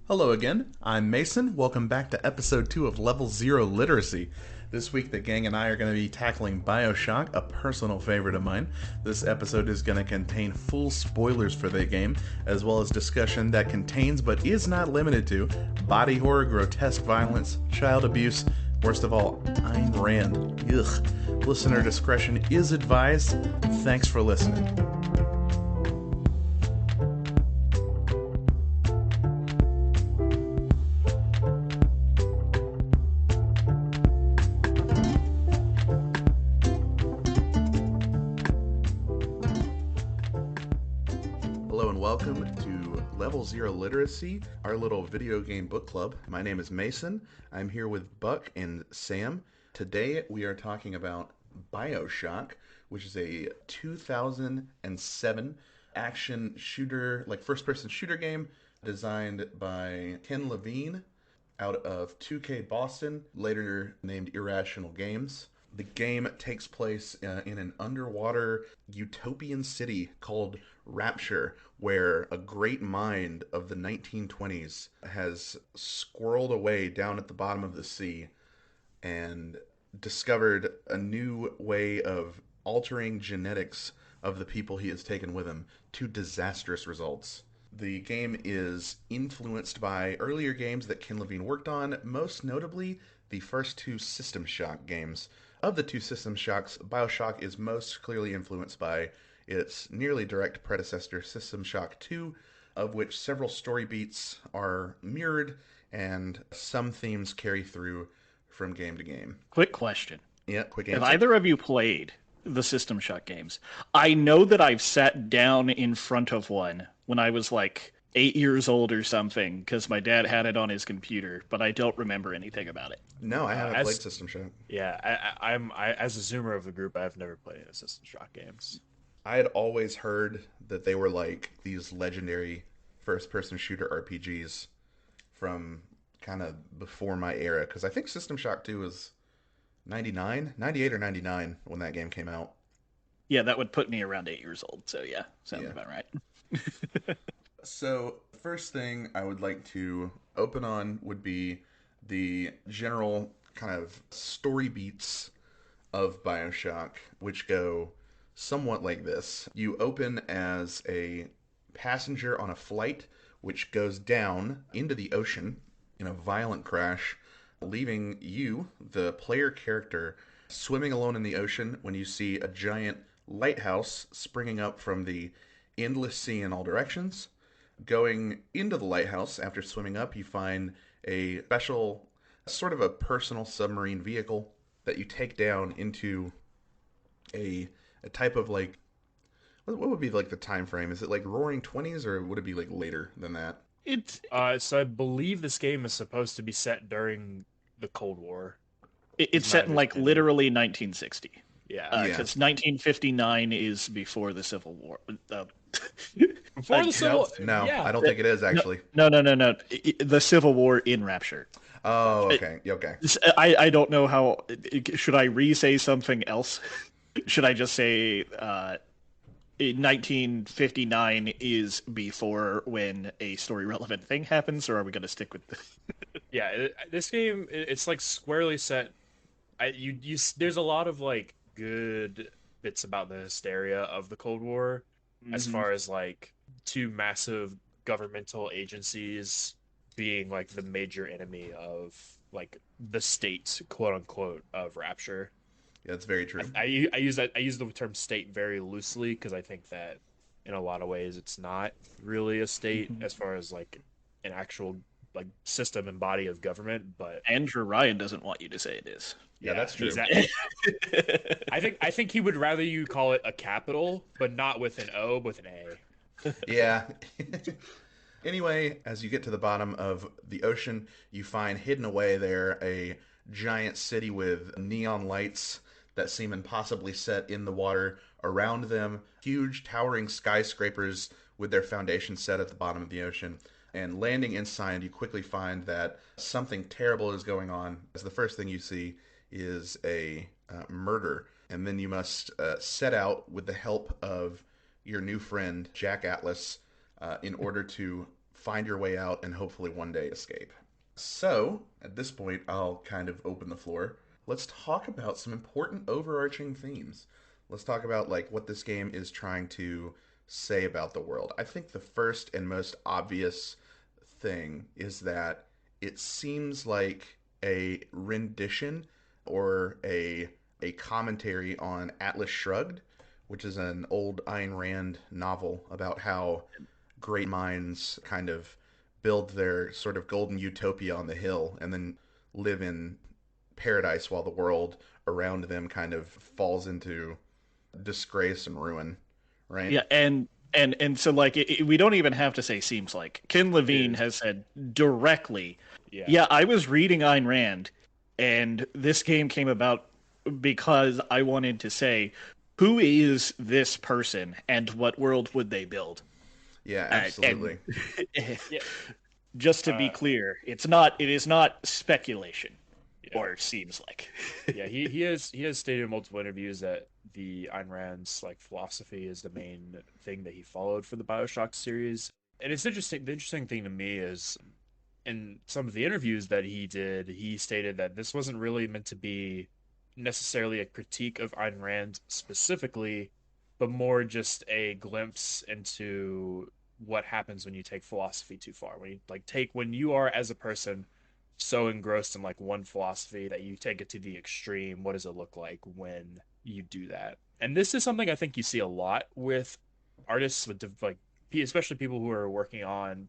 Hello again, I'm Mason. Welcome back to episode 2 of Level 0 Literacy. This week, the gang and I are going to be tackling Bioshock, a personal favorite of mine. This episode is going to contain full spoilers for the game, as well as discussion that contains, but is not limited to, body horror, grotesque violence, child abuse, worst of all, Ayn Rand. Ugh. Listener discretion is advised. Thanks for listening. Hello and welcome to Level 0 Literacy, our little video game book club. My name is Mason. I'm here with Buck and Sam. Today we are talking about Bioshock, which is a 2007 action shooter, like first-person shooter game designed by Ken Levine out of 2K Boston, later named Irrational Games. The game takes place in an underwater utopian city called Rapture, where a great mind of the 1920s has squirreled away down at the bottom of the sea and discovered a new way of altering genetics of the people he has taken with him to disastrous results. The game is influenced by earlier games that Ken Levine worked on, most notably the first two System Shock games. Of the two System Shocks, Bioshock is most clearly influenced by its nearly direct predecessor, System Shock 2, of which several story beats are mirrored and some themes carry through from game to game. Quick question. Yeah, quick Have answer. either of you played the System Shock games? I know that I've sat down in front of one when I was like 8 years old or something because my dad had it on his computer, but I don't remember anything about it. No, I haven't as played System Shock. yeah, I as a zoomer of the group, I've never played any System Shock games. I had always heard that they were like these legendary first-person shooter RPGs from kind of before my era, because I think System Shock 2 was 99, 98 or 99 when that game came out. Yeah, that would put me around 8 years old. So yeah, sounds Yeah. about right. So, first thing I would like to open on would be the general kind of story beats of Bioshock, which go somewhat like this. You open as a passenger on a flight which goes down into the ocean in a violent crash, leaving you, the player character, swimming alone in the ocean when you see a giant lighthouse springing up from the endless sea in all directions. Going into the lighthouse after swimming up, you find a special, sort of a personal submarine vehicle that you take down into a type of like, what would be like the time frame? Is it like Roaring Twenties or would it be like later than that? It, So I believe this game is supposed to be set during the Cold War. it's my set in like understanding. literally 1960 Yeah, Yeah. because 1959 is before the Civil War. before the Civil. No, Yeah, I don't think it is actually. No. The Civil War in Rapture. Oh, okay, okay. I don't know how. Should I re-say something else? Should I just say 1959 is before when a story relevant thing happens, or are we going to stick with yeah. This game, it's like squarely set. There's a lot of like good bits about the hysteria of the Cold War, as far as like two massive governmental agencies being like the major enemy of like the state, quote unquote, of Rapture. Yeah, that's very true. I use the term state very loosely because I think that in a lot of ways it's not really a state as far as like an actual like system and body of government, but Andrew Ryan doesn't want you to say it is. Yeah, that's true. exactly. I think he would rather you call it a capital, but not with an O, but with an A. Yeah. Anyway, as you get to the bottom of the ocean, you find hidden away there a giant city with neon lights that seem impossibly set in the water around them, huge towering skyscrapers with their foundation set at the bottom of the ocean. And landing inside, you quickly find that something terrible is going on, as the first thing you see is a murder. And then you must set out with the help of your new friend, Jack Atlas, in order to find your way out and hopefully one day escape. So, at this point, I'll kind of open the floor. Let's talk about some important overarching themes. Let's talk about like what this game is trying to say about the world. I think the first and most obvious thing is that it seems like a rendition or a commentary on Atlas Shrugged, which is an old Ayn Rand novel about how great minds kind of build their sort of golden utopia on the hill and then live in paradise while the world around them kind of falls into disgrace and ruin, right? Yeah, and so like we don't even have to say seems like. Ken Levine Is has said directly, yeah. yeah, I was reading Ayn Rand, and this game came about because I wanted to say, who is this person and what world would they build? Yeah, And absolutely. Yeah. just to be Uh, clear, it is not speculation, yeah. or seems like. Yeah, he has stated in multiple interviews that the Ayn Rand's like philosophy is the main thing that he followed for the Bioshock series. And it's interesting. The interesting thing to me is in some of the interviews that he did, he stated that this wasn't really meant to be necessarily a critique of Ayn Rand specifically, but more just a glimpse into what happens when you take philosophy too far. When you are as a person so engrossed in like one philosophy that you take it to the extreme, what does it look like when you do that? And this is something I think you see a lot with artists with like especially people who are working on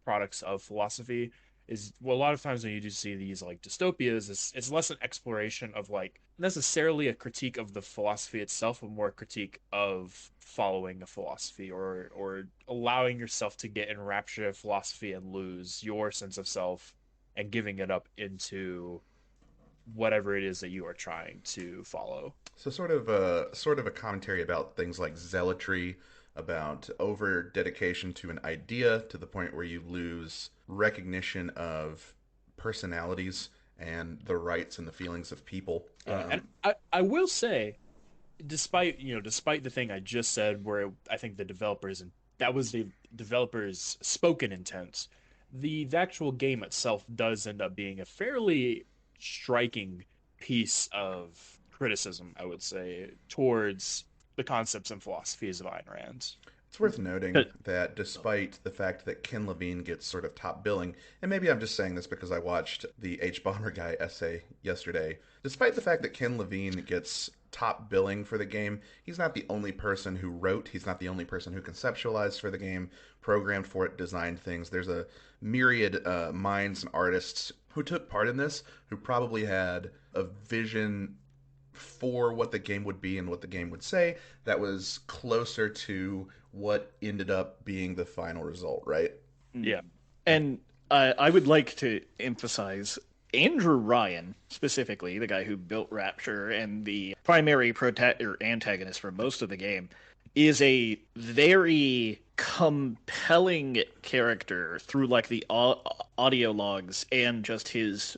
products of philosophy is well, a lot of times when you do see these like dystopias, it's less an exploration of like necessarily a critique of the philosophy itself, but more a critique of following a philosophy or allowing yourself to get enraptured in philosophy and lose your sense of self and giving it up into whatever it is that you are trying to follow. So sort of a commentary about things like zealotry, about over dedication to an idea to the point where you lose recognition of personalities and the rights and the feelings of people. Yeah, and I will say despite the thing I just said, where I think the developers and that was the developers' spoken intent, the actual game itself does end up being a fairly striking piece of criticism, I would say, towards the concepts and philosophies of Ayn Rand. It's worth noting that despite the fact that Ken Levine gets sort of top billing, and maybe I'm just saying this because I watched the H Bomber Guy essay yesterday, despite the fact that Ken Levine gets top billing for the game, he's not the only person who wrote, he's not the only person who conceptualized for the game, programmed for it, designed things. There's a myriad minds and artists who took part in this who probably had a vision for what the game would be and what the game would say that was closer to what ended up being the final result, right? Yeah. And I would like to emphasize Andrew Ryan, specifically, the guy who built Rapture and the primary or antagonist for most of the game, is a very compelling character through like the audio logs and just his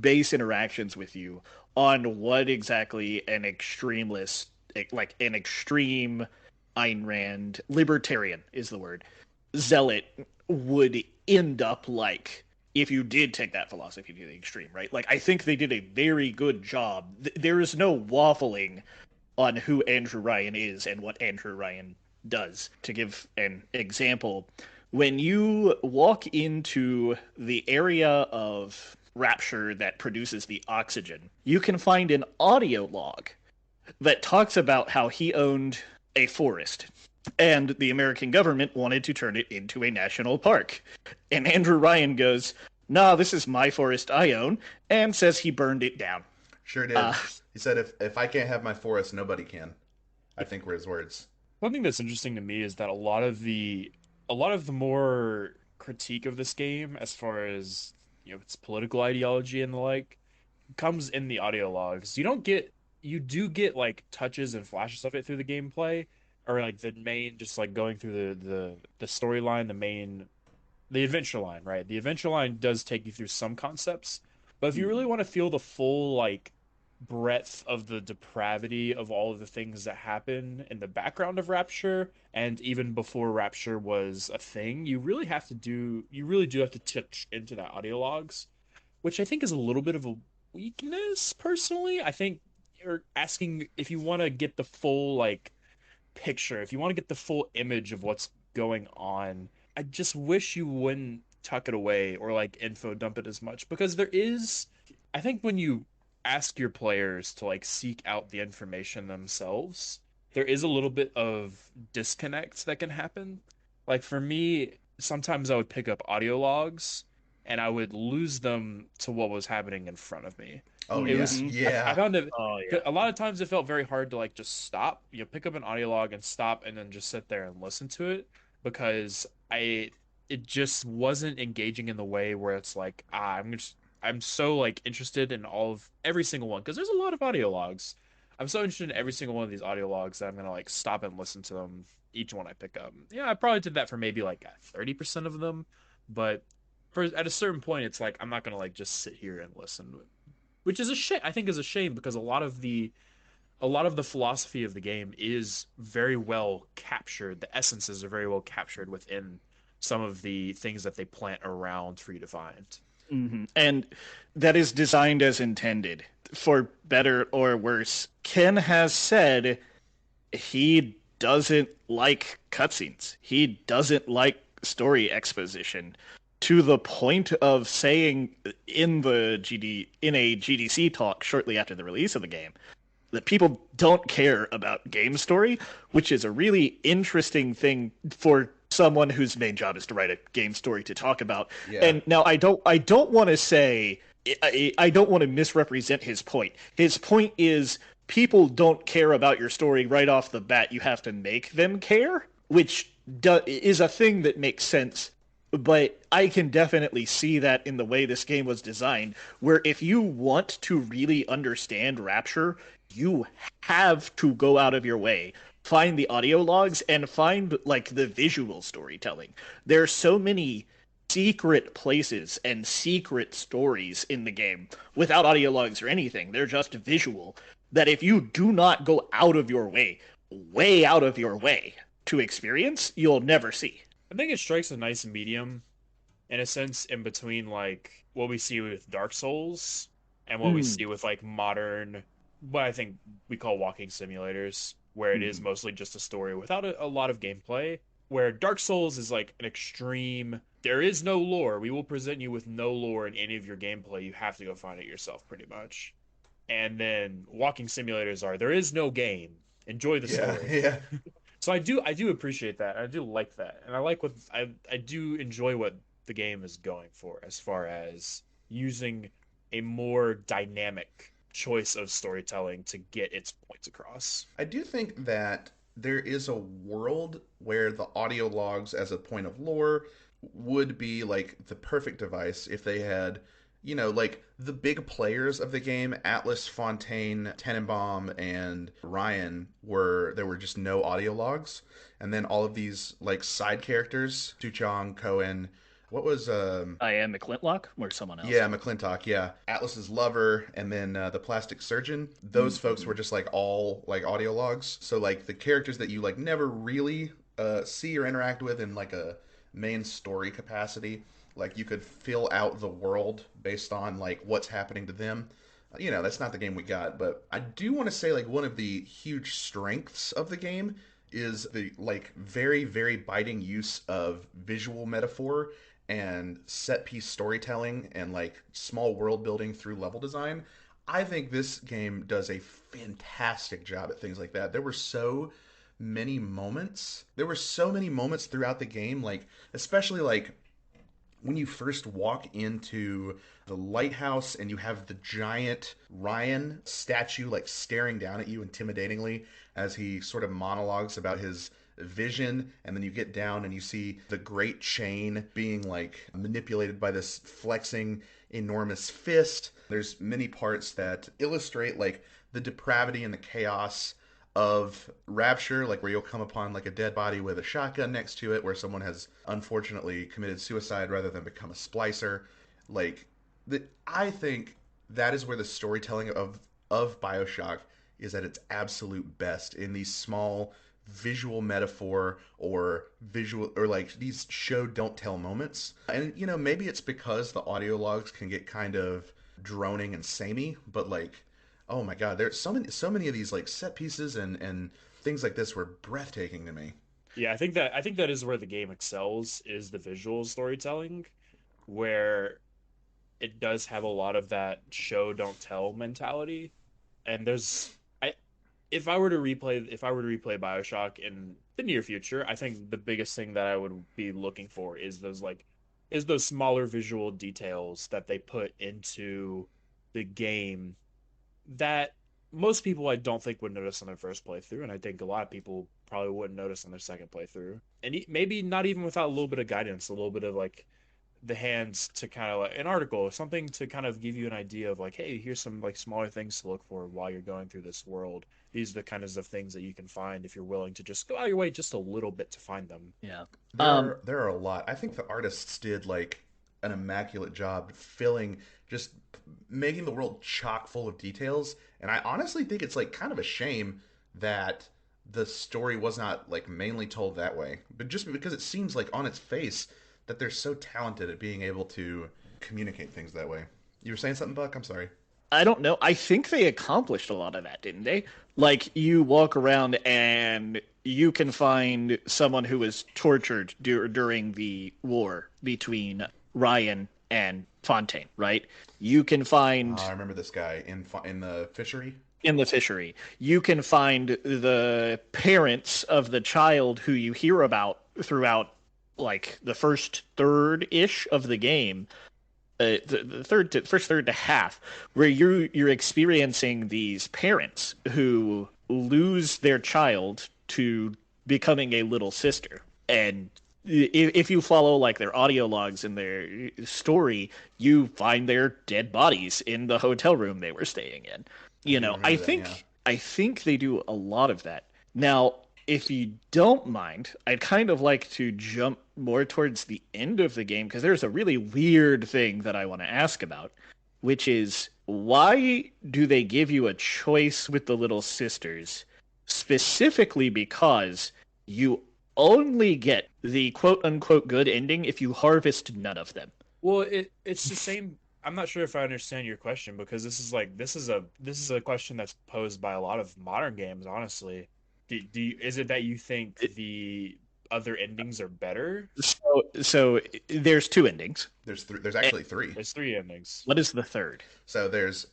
base interactions with you on what exactly an extremeless, like an extreme Ayn Rand, libertarian is the word, zealot would end up like if you did take that philosophy to the extreme, right? Like, I think they did a very good job. There is no waffling on who Andrew Ryan is and what Andrew Ryan does. To give an example, when you walk into the area of Rapture that produces the oxygen, you can find an audio log that talks about how he owned a forest and the American government wanted to turn it into a national park. And Andrew Ryan goes, "Nah, this is my forest I own," and says he burned it down. Sure did. Uh, He said, if I can't have my forest, nobody can. I think were his words. One thing that's interesting to me is that a lot of the more critique of this game, as far as its political ideology and the like, comes in the audio logs. You do get like touches and flashes of it through the gameplay, or like the main just like going through the storyline, the adventure line, right? The adventure line does take you through some concepts, but if you really want to feel the full like breadth of the depravity of all of the things that happen in the background of Rapture, and even before Rapture was a thing, you really do have to touch into that audio logs, which I think is a little bit of a weakness personally. I think you're asking if you want to get the full like picture, if you want to get the full image of what's going on, I just wish you wouldn't tuck it away or like info dump it as much, because I think when you ask your players to like seek out the information themselves, there is a little bit of disconnect that can happen. Like for me, sometimes I would pick up audio logs and I would lose them to what was happening in front of me. Oh It yeah, was I yeah. found it Oh yeah. a lot of times it felt very hard to like just stop, pick up an audio log and stop and then just sit there and listen to it, because I it just wasn't engaging in the way where it's like, I'm so like interested in all of every single one, because there's a lot of audio logs. I'm so interested in every single one of these audio logs that I'm gonna like stop and listen to them each one I pick up. Yeah, I probably did that for maybe like 30% of them, but for at a certain point, it's like I'm not gonna like just sit here and listen, which is a shame. I think is a shame, because a lot of the philosophy of the game is very well captured. The essences are very well captured within some of the things that they plant around for you to find. And that is designed as intended, for better or worse. Ken has said he doesn't like cutscenes. He doesn't like story exposition, to the point of saying in a GDC talk shortly after the release of the game that people don't care about game story, which is a really interesting thing for someone whose main job is to write a game story to talk about. Yeah. And now I don't want to say I don't want to misrepresent his point. His point is people don't care about your story right off the bat. You have to make them care, which is a thing that makes sense. But I can definitely see that in the way this game was designed, where if you want to really understand Rapture, you have to go out of your way, find the audio logs, and find like the visual storytelling. There's so many secret places and secret stories in the game without audio logs or anything. They're just visual. That if you do not go out of your way out of your way to experience, you'll never see. I think it strikes a nice medium in a sense in between like what we see with Dark Souls and what we Mm. see with like modern, what I think we call walking simulators, where it is Mm. mostly just a story without a lot of gameplay. Where Dark Souls is like an extreme, there is no lore. We will present you with no lore in any of your gameplay. You have to go find it yourself, pretty much. And then walking simulators are, there is no game. Enjoy the Yeah, story. yeah. So I do appreciate that. I do like that, and I like what I do enjoy what the game is going for as far as using a more dynamic choice of storytelling to get its points across. I do think that there is a world where the audio logs as a point of lore would be like the perfect device if they had, like the big players of the game, Atlas, Fontaine, Tenenbaum, and Ryan there were just no audio logs. And then all of these like side characters, Suchong, Cohen, what was I am McClintlock or someone else. yeah, McClintock, yeah. Atlas's lover, and then the plastic surgeon. Those folks Mm-hmm. were just like all like audio logs. So like the characters that you like never really see or interact with in like a main story capacity. Like you could fill out the world based on like what's happening to them. That's not the game we got, but I do want to say like one of the huge strengths of the game is the like very very biting use of visual metaphor and set piece storytelling and like small world building through level design. I think this game does a fantastic job at things like that. There were so many moments. There were so many moments throughout the game, like especially like when you first walk into the lighthouse and you have the giant Ryan statue like staring down at you intimidatingly as he sort of monologues about his vision, and then you get down and you see the great chain being like manipulated by this flexing enormous fist. There's many parts that illustrate like the depravity and the chaos of Rapture, like where you'll come upon like a dead body with a shotgun next to it, where someone has unfortunately committed suicide rather than become a splicer. Like, I think that is where the storytelling of Bioshock is at its absolute best in these small visual metaphor or visual or like these show don't tell moments. And maybe it's because the audio logs can get kind of droning and samey, but like, oh my god, there's so many of these like set pieces and things like this were breathtaking to me. Yeah, I think that is where the game excels, is the visual storytelling, where it does have a lot of that show don't tell mentality. And there's I if I were to replay BioShock in the near future, I think the biggest thing that I would be looking for is those smaller visual details that they put into the game that most people I don't think would notice on their first playthrough, and I think a lot of people probably wouldn't notice on their second playthrough. And maybe not even without a little bit of guidance, a little bit of like the hands to kind of like an article or something to kind of give you an idea of like, hey, here's some like smaller things to look for while you're going through this world. These are the kinds of things that you can find if you're willing to just go out of your way just a little bit to find them. Yeah. There are a lot. I think the artists did like an immaculate job filling, just making the world chock full of details. And I honestly think it's like kind of a shame that the story was not like mainly told that way. But just because it seems like on its face that they're so talented at being able to communicate things that way. You were saying something, Buck? I'm sorry. I don't know. I think they accomplished a lot of that, didn't they? Like, you walk around and you can find someone who was tortured during the war between Ryan and Fontaine, right? You can find I remember this guy in the fishery. in the fishery. You can find the parents of the child who you hear about throughout, like, the first third-ish of the game, the first third to half, where you're experiencing these parents who lose their child to becoming a little sister. And if you follow like their audio logs and their story, you find their dead bodies in the hotel room they were staying in. I do I remember that, yeah. think they do a lot of that. Now, if you don't mind, I'd kind of like to jump more towards the end of the game because there's a really weird thing that I want to ask about, which is why do they give you a choice with the Little Sisters, specifically because you only get the quote unquote good ending if you harvest none of them. Well, it's the same. I'm not sure if I understand your question, because this is a question that's posed by a lot of modern games, honestly. Is it that you think the other endings are better? So there's two endings. There's actually three. There's three endings. What is the third? So there's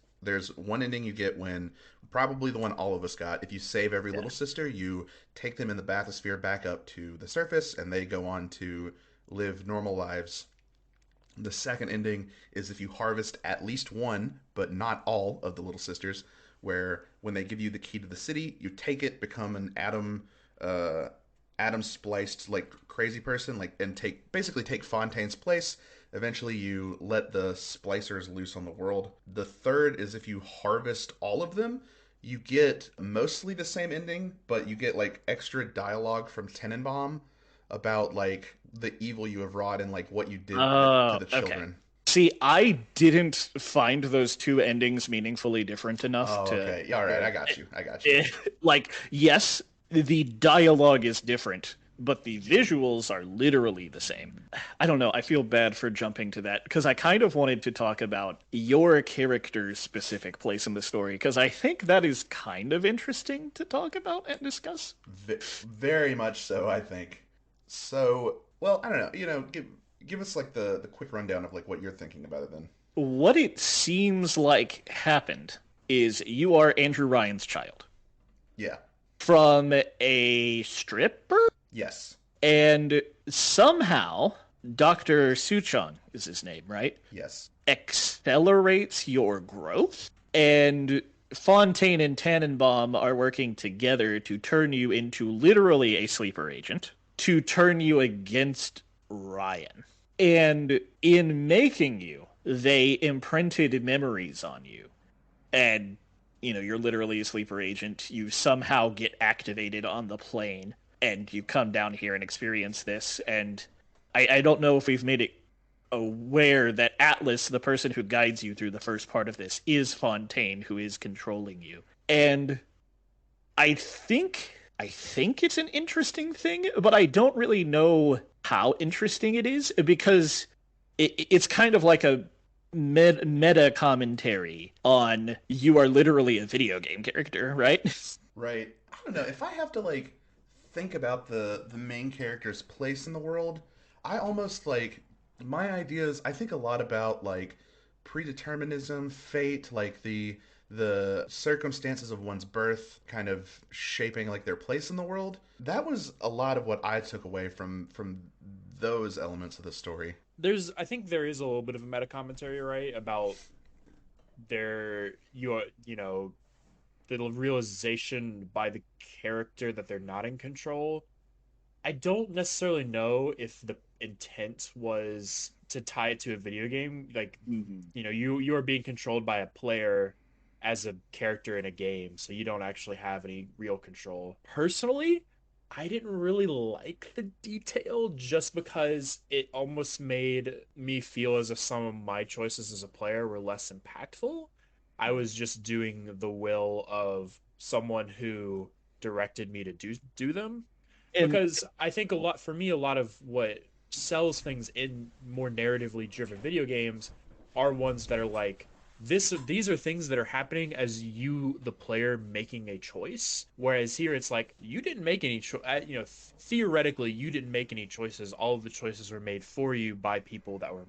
one ending you get when probably the one all of us got. If you save every little sister, you take them in the bathysphere back up to the surface, and they go on to live normal lives. The second ending is if you harvest at least one, but not all of the little sisters, where when they give you the key to the city, you take it, become an atom spliced like crazy person, like and take Fontaine's place. Eventually, you let the splicers loose on the world. The third is if you harvest all of them, you get mostly the same ending, but you get like extra dialogue from Tenenbaum about like the evil you have wrought and like what you did to the children. Okay. See, I didn't find those two endings meaningfully different enough Oh, to. okay. Yeah, all right. I got you. Like, yes, the dialogue is different, but the visuals are literally the same. I don't know. I feel bad for jumping to that because I kind of wanted to talk about your character's specific place in the story because I think that is kind of interesting to talk about and discuss. Very much so, I think. So, well, I don't know. Give us like the quick rundown of like what you're thinking about it then. What it seems like happened is you are Andrew Ryan's child Yeah. from a stripper, Yes. and somehow Dr. Suchong is his name, right? Yes. Accelerates your growth, and Fontaine and Tannenbaum are working together to turn you into literally a sleeper agent, to turn you against Ryan. And in making you, they imprinted memories on you. And, you're literally a sleeper agent. You somehow get activated on the plane, and you come down here and experience this. And I don't know if we've made it aware that Atlas, the person who guides you through the first part of this, is Fontaine, who is controlling you. And I think it's an interesting thing, but I don't really know how interesting it is because it's kind of like a meta commentary on you are literally a video game character, right? Right. I don't know. If I have to like think about the main character's place in the world, I almost like my ideas. I think a lot about like predeterminism, fate, like the circumstances of one's birth kind of shaping like their place in the world. That was a lot of what I took away from those elements of the story. I think there is a little bit of a meta commentary, right, about you know, the realization by the character that they're not in control. I don't necessarily know if the intent was to tie it to a video game. Like, Mhm. you are being controlled by a player as a character in a game, so you don't actually have any real control. Personally, I didn't really like the detail just because it almost made me feel as if some of my choices as a player were less impactful. I was just doing the will of someone who directed me to do them, And because I think a lot of what sells things in more narratively driven video games are ones that are like these are things that are happening as you, the player, making a choice, whereas here it's like you didn't make any theoretically you didn't make any choices. All of the choices were made for you by people that were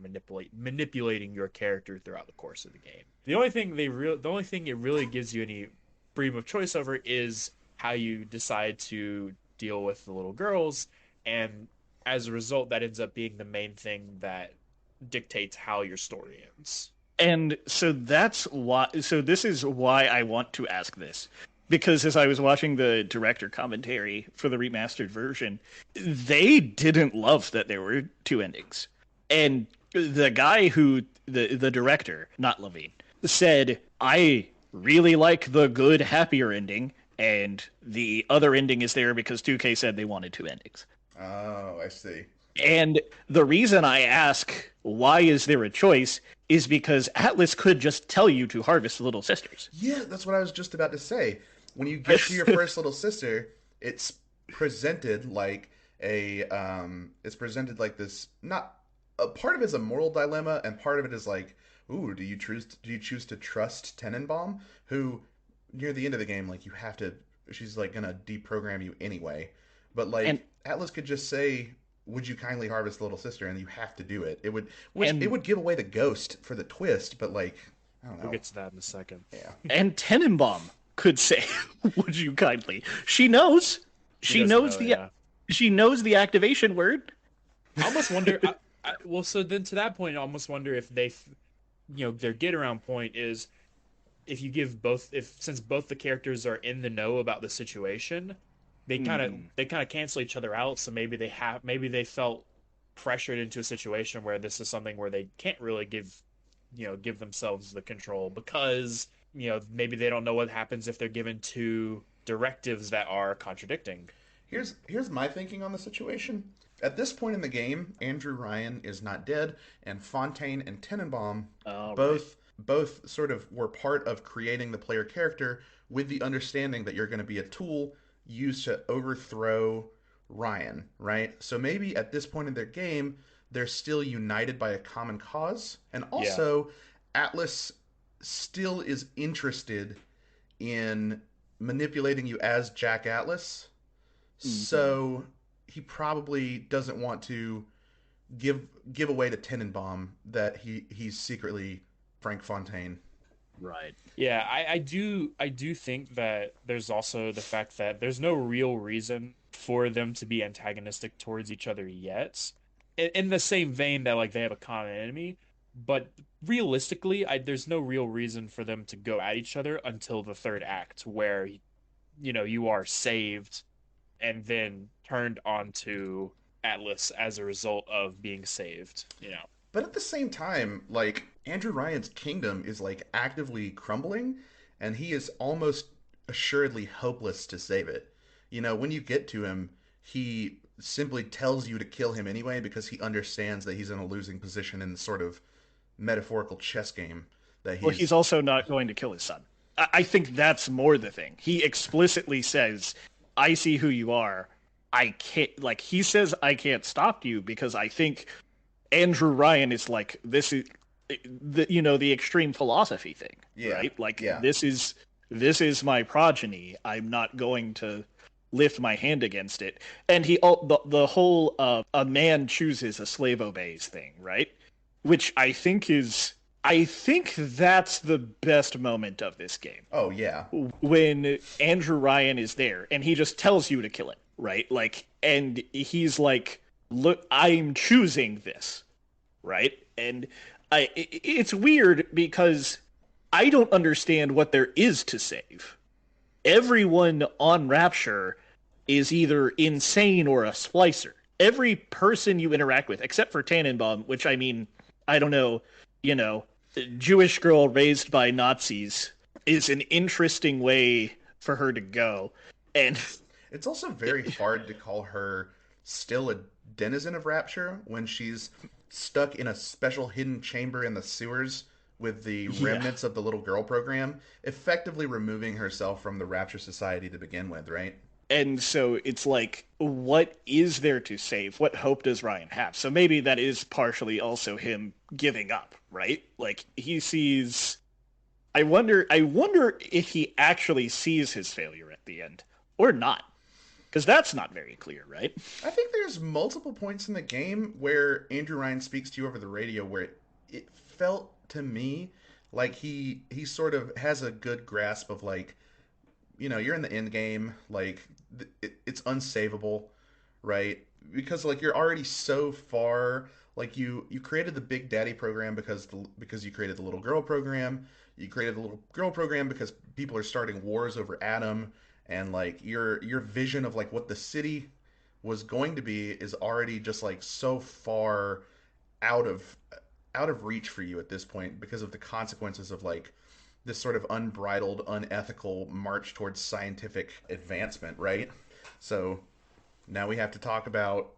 manipulating your character throughout the course of the game. The only thing it really gives you any freedom of choice over is how you decide to deal with the little girls, and as a result that ends up being the main thing that dictates how your story ends. and so that's why so this is why I want to ask this. Because as I was watching the director commentary for the remastered version, they didn't love that there were two endings. And the guy who the director, not Levine, said, I really like the good, happier ending, and the other ending is there because 2K said they wanted two endings. Oh, I see. And the reason I ask why is there a choice is because Atlas could just tell you to harvest little sisters. Yeah, that's what I was just about to say. When you get to your first little sister, it's presented like it's presented like this. Not a part of it is a moral dilemma, and part of it is like, ooh, do you choose to trust Tenenbaum, who near the end of the game, like you have to, she's like gonna deprogram you anyway. But And like Atlas could just say, would you kindly harvest little sister, and you have to do it. Which it and would give away the ghost for the twist, but like I don't We'll know. get to that in a second. Yeah. and Tenenbaum could say, "Would you kindly?" She knows. She She does knows know, the yeah. she knows the activation word. I almost wonder. Well, so then to that point, I almost wonder if their get around point is if you give both, if since both the characters are in the know about the situation, Mhm. they kind of cancel each other out. So maybe they felt pressured into a situation where this is something where they can't really give themselves the control because maybe they don't know what happens if they're given two directives that are contradicting. Here's my thinking on the situation. At this point in the game, Andrew Ryan is not dead, and Fontaine and Tenenbaum All right. both sort of were part of creating the player character with the understanding that you're going to be a tool used to overthrow Ryan, right? So maybe at this point in their game, they're still united by a common cause, and Yeah. also Atlas still is interested in manipulating you as Jack Atlas, Mhm. so he probably doesn't want to give away to Tenenbaum that he's secretly Frank Fontaine. Right. Yeah, I do think that there's also the fact that there's no real reason for them to be antagonistic towards each other yet. In the same vein that like they have a common enemy, but realistically, there's no real reason for them to go at each other until the third act, where you are saved and then turned onto Atlas as a result of being saved. But at the same time, like Andrew Ryan's kingdom is like actively crumbling, and he is almost assuredly hopeless to save it. When you get to him, he simply tells you to kill him anyway because he understands that he's in a losing position in the sort of metaphorical chess game that Well, he's he's. also not going to kill his son. I think that's more the thing. He explicitly says, "I see who you are. I can't." Like he says, "I can't stop you," because I think Andrew Ryan is like this is the extreme philosophy thing, Yeah, right? Like yeah. this is my progeny. I'm not going to lift my hand against it. And the whole a man chooses, a slave obeys thing, right? Which I think that's the best moment of this game, Oh yeah. when Andrew Ryan is there and he just tells you to kill it, right? Like, and he's like, "Look, I'm choosing this," right? And it's weird because I don't understand what there is to save. Everyone on Rapture is either insane or a splicer. Every person you interact with, except for Tannenbaum, which I mean, I don't know, you know, Jewish girl raised by Nazis is an interesting way for her to go. And It's also very hard to call her still a denizen of Rapture when she's stuck in a special hidden chamber in the sewers with the yeah. remnants of the little girl program, effectively removing herself from the Rapture Society to begin with, right? And so it's like, what is there to save? What hope does Ryan have? So maybe that is partially also him giving up, right? Like he sees. I wonder if he actually sees his failure at the end or not, because that's not very clear, right? I think there's multiple points in the game where Andrew Ryan speaks to you over the radio where it felt to me like he sort of has a good grasp of like, you're in the end game, like it's unsavable, right? Because like you're already so far, like you created the Big Daddy program because you created the little girl program. You created the little girl program because people are starting wars over Adam, and like your vision of like what the city was going to be is already just like so far out of out of reach for you at this point because of the consequences of like this sort of unbridled, unethical march towards scientific advancement, right? So now we have to talk about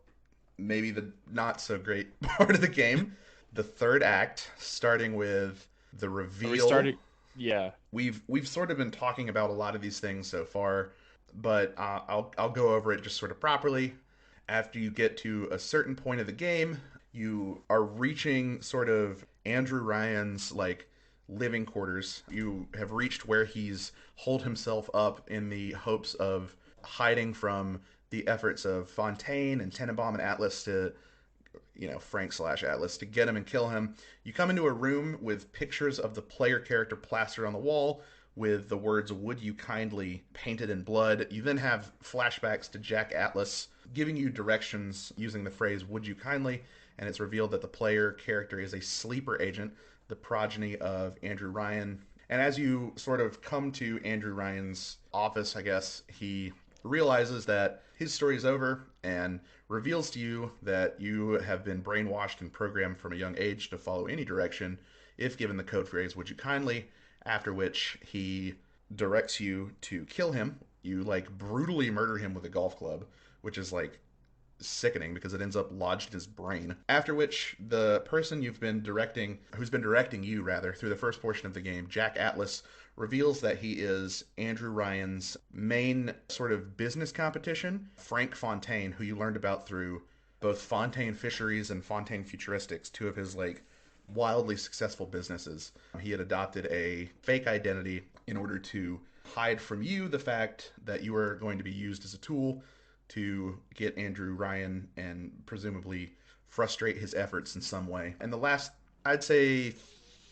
maybe the not so great part of the game, the third act, starting with the Are we reveal. starting? Yeah. We've sort of been talking about a lot of these things so far, but I'll go over it just sort of properly. After you get to a certain point of the game, you are reaching sort of Andrew Ryan's like living quarters. You have reached where he's holed himself up in the hopes of hiding from the efforts of Fontaine and Tenenbaum and Atlas to, Frank slash Atlas to get him and kill him. You come into a room with pictures of the player character plastered on the wall with the words "Would you kindly" painted in blood. You then have flashbacks to Jack Atlas giving you directions using the phrase "Would you kindly," and it's revealed that the player character is a sleeper agent, the progeny of Andrew Ryan. And as you sort of come to Andrew Ryan's office, I guess, he realizes that his story is over and reveals to you that you have been brainwashed and programmed from a young age to follow any direction if given the code phrase "Would you kindly," after which he directs you to kill him. You like brutally murder him with a golf club, which is like sickening because it ends up lodged in his brain. After which, the person who's been directing you rather, through the first portion of the game, Jack Atlas, reveals that he is Andrew Ryan's main sort of business competition, Frank Fontaine, who you learned about through both Fontaine Fisheries and Fontaine Futuristics, two of his like wildly successful businesses. He had adopted a fake identity in order to hide from you the fact that you were going to be used as a tool to get Andrew Ryan and presumably frustrate his efforts in some way. And the last, I'd say,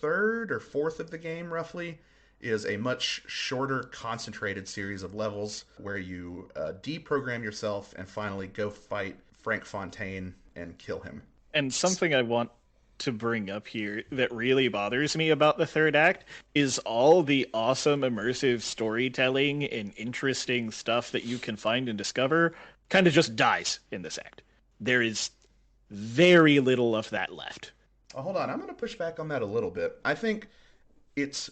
third or fourth of the game, roughly, is a much shorter, concentrated series of levels where you deprogram yourself and finally go fight Frank Fontaine and kill him. And something I want to bring up here that really bothers me about the third act is all the awesome immersive storytelling and interesting stuff that you can find and discover kind of just dies in this act. There is very little of that left. Oh, hold on, I'm going to push back on that a little bit. It's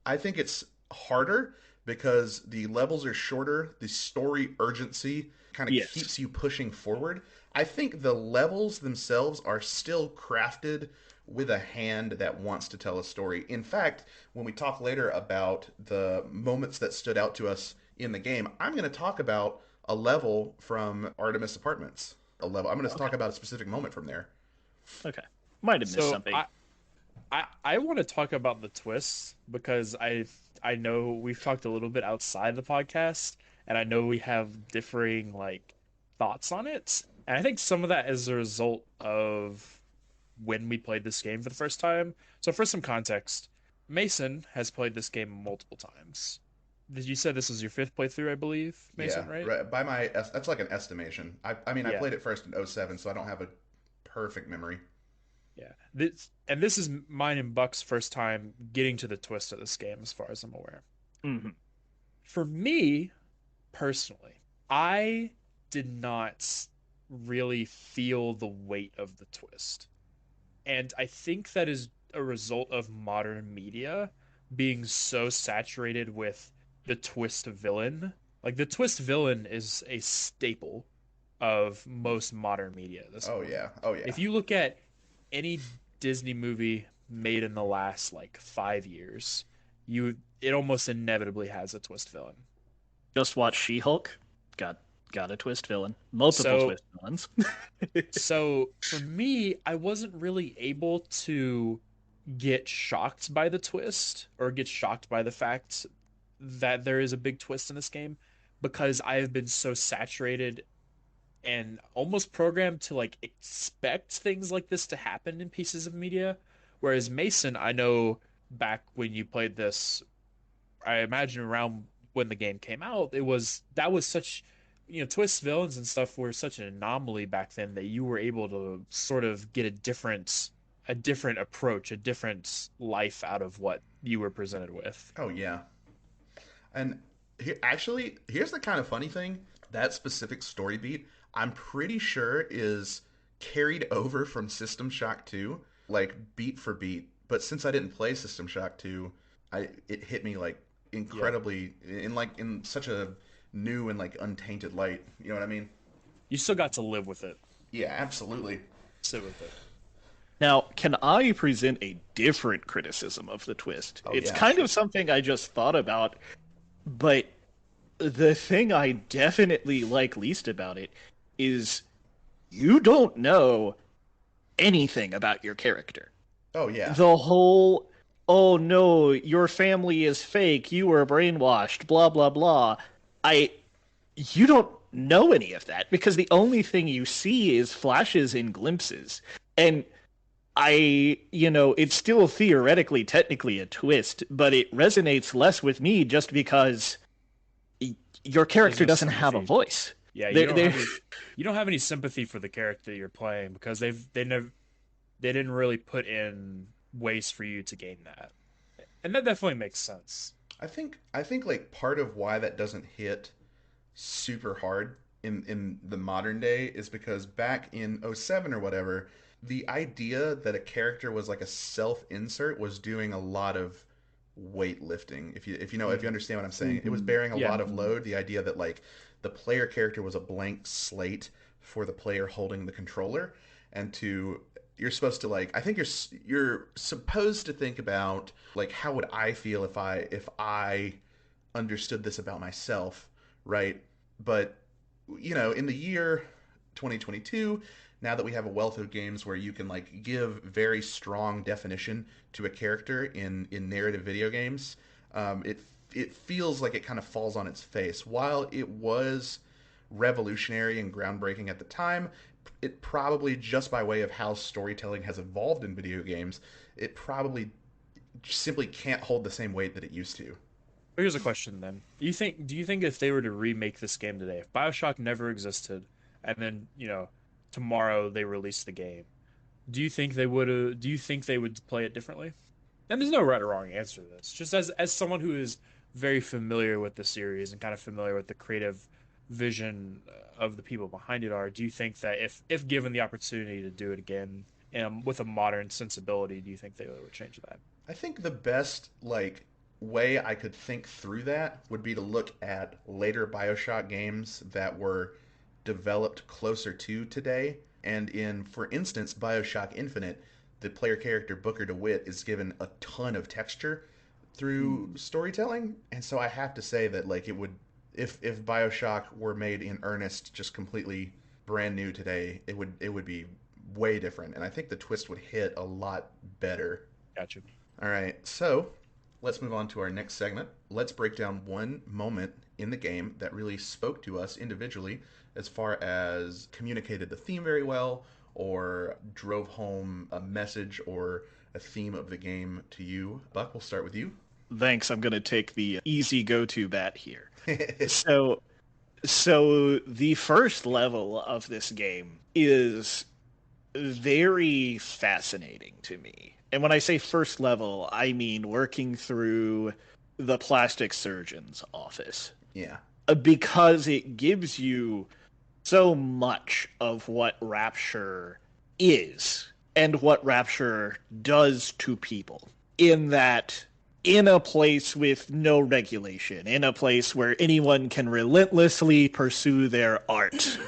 I think it's harder because the levels are shorter, the story urgency kind of Yes. keeps you pushing forward. I think the levels themselves are still crafted with a hand that wants to tell a story. In fact, when we talk later about the moments that stood out to us in the game, I'm going to talk about a level from Artemis Apartments. A level. I'm going to Okay. talk about a specific moment from there. Okay. Might have missed So something. I want to talk about the twists because I know we've talked a little bit outside the podcast, and I know we have differing like thoughts on it. And I think some of that is a result of when we played this game for the first time. So for some context, Mason has played this game multiple times. Did you said this is your fifth playthrough, I believe, Yeah, Mason, right? right. By my that's like an estimation. I mean, I Yeah. played it first in '07, so I don't have a perfect memory. Yeah. This is mine and Buck's first time getting to the twist of this game, as far as I'm aware. Hmm. For me, personally, I did not really feel the weight of the twist. And I think that is a result of modern media being so saturated with the twist villain. Like the twist villain is a staple of most modern media at this Oh point. yeah, oh yeah. If you look at any Disney movie made in the last like 5 years, you it almost inevitably has a twist villain. Just watch She-Hulk. Got got a twist villain. Multiple So twist villains. so for me, I wasn't really able to get shocked by the twist or get shocked by the fact that there is a big twist in this game because I have been so saturated and almost programmed to like expect things like this to happen in pieces of media. Whereas Mason, I know back when you played this, I imagine around when the game came out, that was such twist villains and stuff were such an anomaly back then that you were able to sort of get a different approach, a different life out of what you were presented with. Oh yeah. And actually, here's the kind of funny thing. That specific story beat, I'm pretty sure is carried over from System Shock 2, like beat for beat. But since I didn't play System Shock 2, it hit me like Yeah. incredibly in such a new and like untainted light. You know what I mean? You still got to live with it, Yeah, absolutely. sit with it. Now, can I present a different criticism of the twist? Oh It's yeah, kind sure. of something I just thought about, but the thing I definitely like least about it is you don't know anything about your character. Oh yeah. The whole, oh no, your family is fake, you were brainwashed, blah blah blah. I You don't know any of that because the only thing you see is flashes and glimpses. And it's still theoretically technically a twist, but it resonates less with me just because your There's character no doesn't have a sympathy. voice. Yeah, They're you don't have any sympathy for the character you're playing because they didn't really put in ways for you to gain that. And that definitely makes sense. I think like part of why that doesn't hit super hard in the modern day is because back in '07 or whatever, the idea that a character was like a self insert was doing a lot of weightlifting. If you Hmm. understand what I'm saying, it was Mhm. bearing a Yeah. lot of load. The idea that like the player character was a blank slate for the player holding the controller, and to you're supposed to like I think you're supposed to think about like how would I feel if I understood this about myself, right? But in the year 2022, now that we have a wealth of games where you can like give very strong definition to a character in narrative video games, it feels like it kind of falls on its face. While it was revolutionary and groundbreaking at the time, it probably just by way of how storytelling has evolved in video games, it probably simply can't hold the same weight that it used to. Here's a question then. Do you think if they were to remake this game today, if BioShock never existed and then, tomorrow they release the game, do you think they would play it differently? And there's no right or wrong answer to this. Just as someone who is very familiar with the series and kind of familiar with the creative vision of the people behind it are, do you think that if given the opportunity to do it again with a modern sensibility, do you think they would change that? I think the best like way I could think through that would be to look at later BioShock games that were developed closer to today. And in, for instance, Bioshock Infinite, the player character Booker DeWitt is given a ton of texture through storytelling, and so I have to say that like it would, if Bioshock were made in earnest, just completely brand new today, it would be way different, and I think the twist would hit a lot better. Gotcha. All right, so let's move on to our next segment. Let's break down one moment in the game that really spoke to us individually, as far as communicated the theme very well, or drove home a message or a theme of the game to you. Buck, we'll start with you. Thanks. I'm going to take the easy go-to bat here. So, so the first level of this game is very fascinating to me. And when I say first level, I mean working through the plastic surgeon's office. Yeah. Because it gives you so much of what Rapture is and what Rapture does to people. In that, in a place with no regulation, in a place where anyone can relentlessly pursue their art,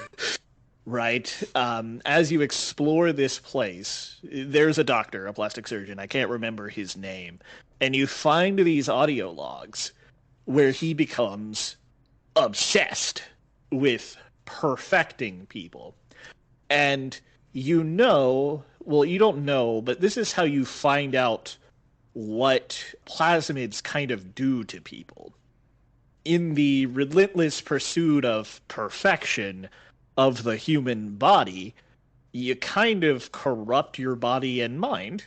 right? As you explore this place, there's a doctor, a plastic surgeon, I can't remember his name, and you find these audio logs where he becomes obsessed with perfecting people. And well, you don't know, but this is how you find out what plasmids kind of do to people. In the relentless pursuit of perfection of the human body, you kind of corrupt your body and mind.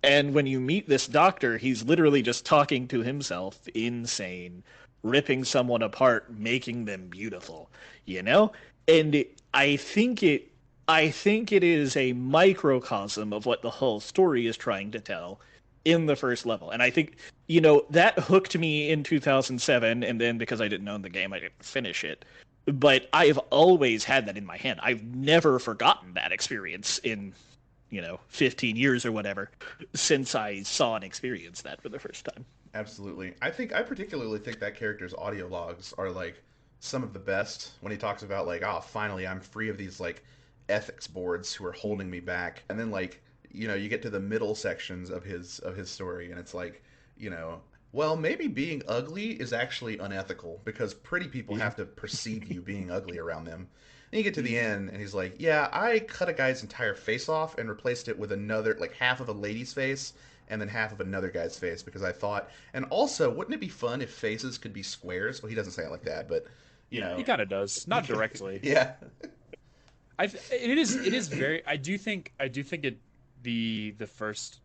And when you meet this doctor, he's literally just talking to himself, insane, ripping someone apart, making them beautiful, you know? And I think it is a microcosm of what the whole story is trying to tell in the first level. And I think, that hooked me in 2007, and then because I didn't own the game, I didn't finish it. But I've always had that in my hand. I've never forgotten that experience in 15 years or whatever, since I saw and experienced that for the first time. Absolutely. I particularly think that character's audio logs are like some of the best when he talks about like, oh, finally I'm free of these like ethics boards who are holding me back. And then like, you get to the middle sections of his story and it's like, you know, well, maybe being ugly is actually unethical because pretty people have to perceive you being ugly around them. And you get to the end, and he's like, "Yeah, I cut a guy's entire face off and replaced it with another, like half of a lady's face, and then half of another guy's face because I thought, and also, wouldn't it be fun if faces could be squares?" Well, he doesn't say it like that, but you Yeah. know, He kind of does, not directly. yeah, It is very. I do think the first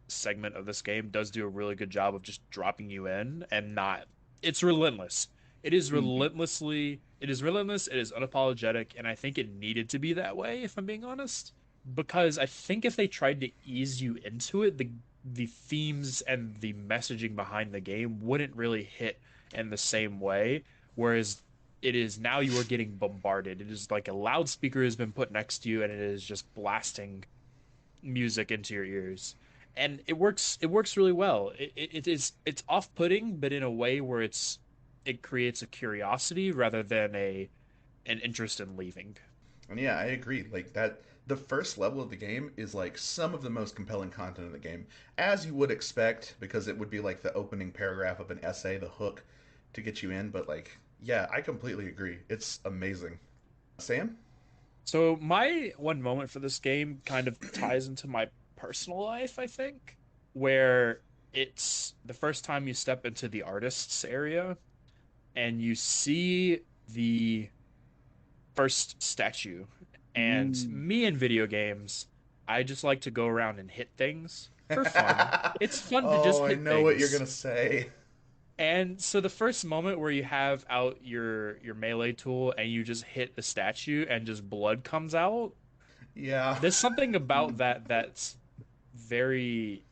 segment of this game does do a really good job of just dropping you in and not. It's relentless. It is relentlessly. It is relentless. It is unapologetic, and I think it needed to be that way. If I'm being honest, because I think if they tried to ease you into it, the themes and the messaging behind the game wouldn't really hit in the same way. Whereas it is now you are getting bombarded. It is like a loudspeaker has been put next to you and it is just blasting music into your ears. And it works really well. It's off-putting, but in a way where it creates a curiosity rather than an interest in leaving. and yeah, I agree. Like that, the first level of the game is like some of the most compelling content of the game, as you would expect, because it would be like the opening paragraph of an essay, the hook, to get you in. But like, yeah, I completely agree. It's amazing. Sam? So my one moment for this game kind of ties into my personal life, I think, where it's the first time you step into the artist's area and you see the first statue. And me in video games, I just like to go around and hit things for fun. It's fun to just Oh, I hit know what you're things. gonna say. And so the first moment where you have out your melee tool and you just hit the statue and just blood comes out, Yeah. there's something about that that's very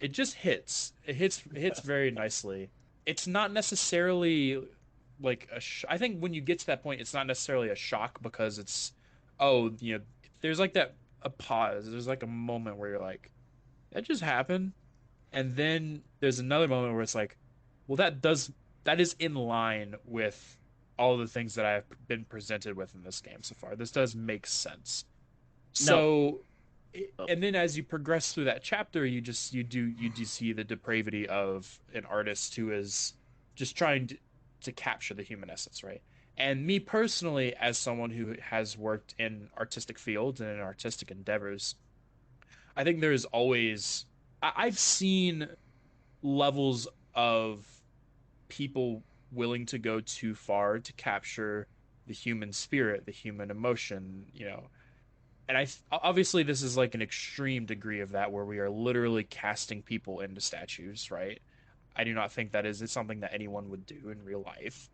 it just hits. It hits very nicely. It's not necessarily like I think when you get to that point it's not necessarily a shock because it's there's like that a pause. There's like a moment where you're like that just happened, and then there's another moment where it's like well that is in line with all the things that I've been presented with in this game so far. This does make sense. No. So, Oh, and then as you progress through that chapter, you do see the depravity of an artist who is just trying to capture the human essence, right? And me personally, as someone who has worked in artistic fields and in artistic endeavors, I think there's always I've seen levels of people willing to go too far to capture the human spirit, the human emotion, and obviously this is like an extreme degree of that where we are literally casting people into statues, right? I do not think that is it's something that anyone would do in real life,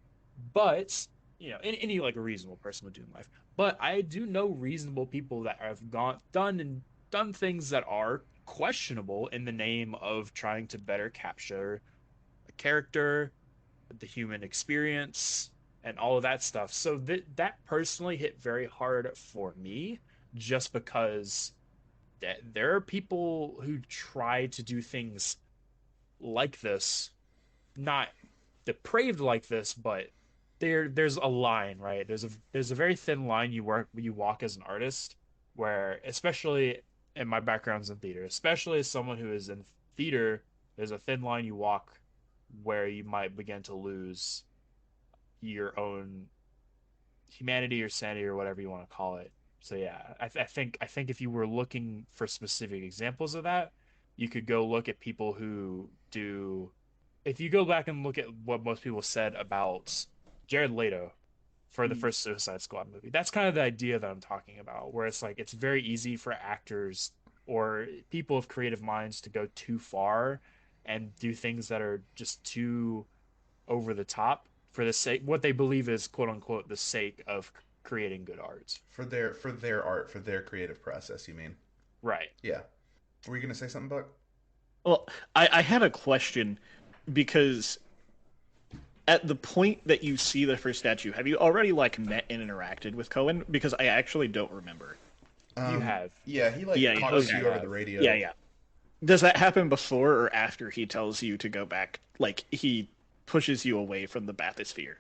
but any like a reasonable person would do in life. But I do know reasonable people that have done things that are questionable in the name of trying to better capture a character, the human experience, and all of that stuff. So that personally hit very hard for me, just because there are people who try to do things like this, not depraved like this, but there's a line, right? There's a very thin line you walk as an artist, where especially in my background's in theater, especially as someone who is in theater, there's a thin line you walk where you might begin to lose your own humanity or sanity or whatever you want to call it. So yeah, I think if you were looking for specific examples of that, you could go look at people who do. If you go back and look at what most people said about Jared Leto for the first Suicide Squad movie, that's kind of the idea that I'm talking about, where it's like it's very easy for actors or people of creative minds to go too far and do things that are just too over the top for the sake what they believe is quote unquote the sake of creating good art. For their art, for their creative process, you mean? Right. Yeah. Were you gonna say something, Buck? well, I had a question because at the point that you see the first statue, have you already like met and interacted with Cohen? Because I actually don't remember. You have. Yeah, he like Yeah, yeah, talks You to okay. you over the have. Yeah, radio. yeah. Does that happen before or after he tells you to go back? Like he pushes you away from the bathysphere.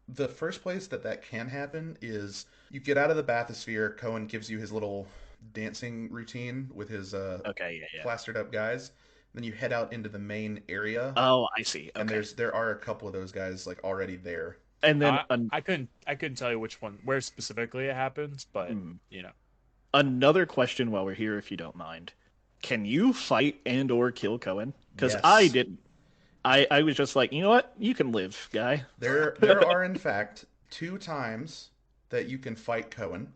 The first place that can happen is you get out of the bathysphere. Cohen gives you his little dancing routine with his Okay, yeah, yeah. plastered up guys. Then you head out into the main area, Oh, I see. and Okay. there are a couple of those guys like already there. And then I couldn't tell you which one where specifically it happens, but hmm, you know. another question while we're here, if you don't mind. Can you fight and or kill Cohen? Because I Yes, didn't. I was just like, you know what? You can live, guy. there are in fact two times that you can fight Cohen.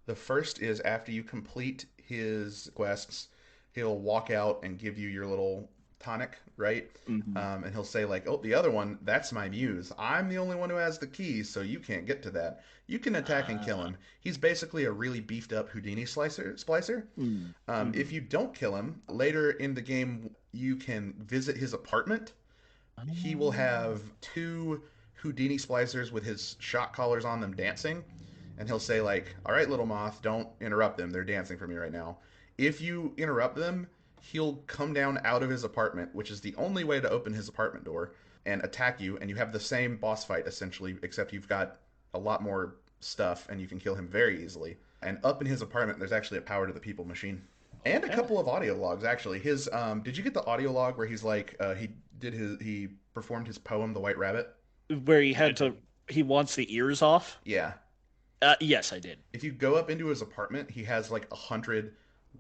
The first is after you complete his quests, he'll walk out and give you your little tonic, right? Hmm. And he'll say like, "Oh, the other one, that's my muse. I'm the only one who has the key, so you can't get to that. You can attack and kill Uh, him." He's basically a really beefed up Houdini splicer. If mm-hmm. you don't kill him later in the game, you can visit his apartment. He will have two Houdini splicers with his shock collars on them dancing, and he'll say like, "All right, little moth, don't interrupt them. They're dancing for me right now." If you interrupt them, he'll come down out of his apartment, which is the only way to open his apartment door, and attack you, and you have the same boss fight essentially, except you've got a lot more stuff and you can kill him very easily. And up in his apartment, there's actually a power to the people machine. And a Okay. couple of audio logs actually. His did you get the audio log where he's like he performed his poem The White Rabbit? Where he I had to, didn't. he wants the ears off. Yeah. Yes, I did. If you go up into his apartment, he has like 100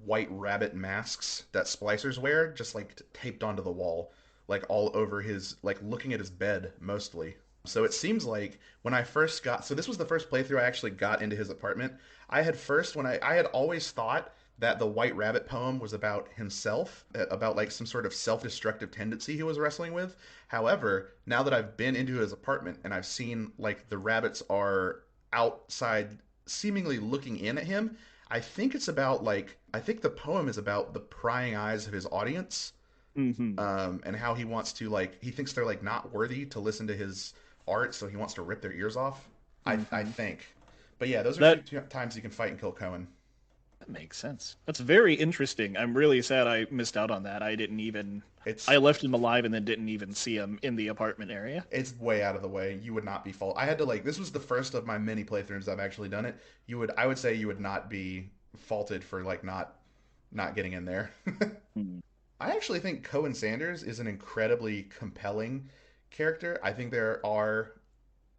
white rabbit masks that splicers wear, just like taped onto the wall, like all over his, like looking at his bed mostly. So it seems like when I first got, so this was the first playthrough I actually got into his apartment. I had first, when I had always thought that the White Rabbit poem was about himself, about like some sort of self destructive tendency he was wrestling with. However, now that I've been into his apartment and I've seen like the rabbits are outside seemingly looking in at him. I think it's about like I think the poem is about the prying eyes of his audience, Hmm. and how he wants to like he thinks they're like not worthy to listen to his art, so he wants to rip their ears off. I Hmm. think, but yeah, those are That two times you can fight and kill Cohen. That makes sense. That's very interesting. I'm really sad I missed out on that. It's I left him alive and then didn't even see him in the apartment area. it's way out of the way. You would not be fault. I had to like this was the first of my many playthroughs I've actually done it. I would say you would not be faulted for like not getting in there. Hmm. I actually think Cohen Sanders is an incredibly compelling character. I think there are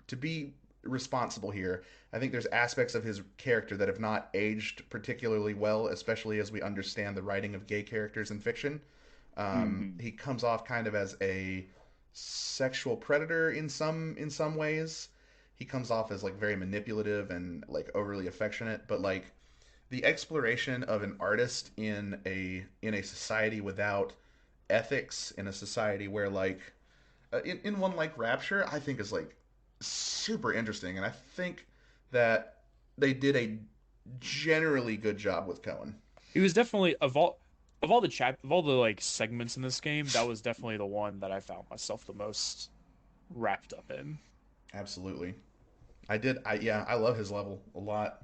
to be responsible here. I think there's aspects of his character that have not aged particularly well, especially as we understand the writing of gay characters in fiction. Hmm. He comes off kind of as a sexual predator in some ways. He comes off as like very manipulative and like overly affectionate, but like the exploration of an artist in a society without ethics, in a society where like in one like Rapture, I think is like super interesting, and I think that they did a generally good job with Cohen. He was definitely of all the like segments in this game, that was definitely the one that I found myself the most wrapped up in. Absolutely, I did. I yeah, I love his level a lot.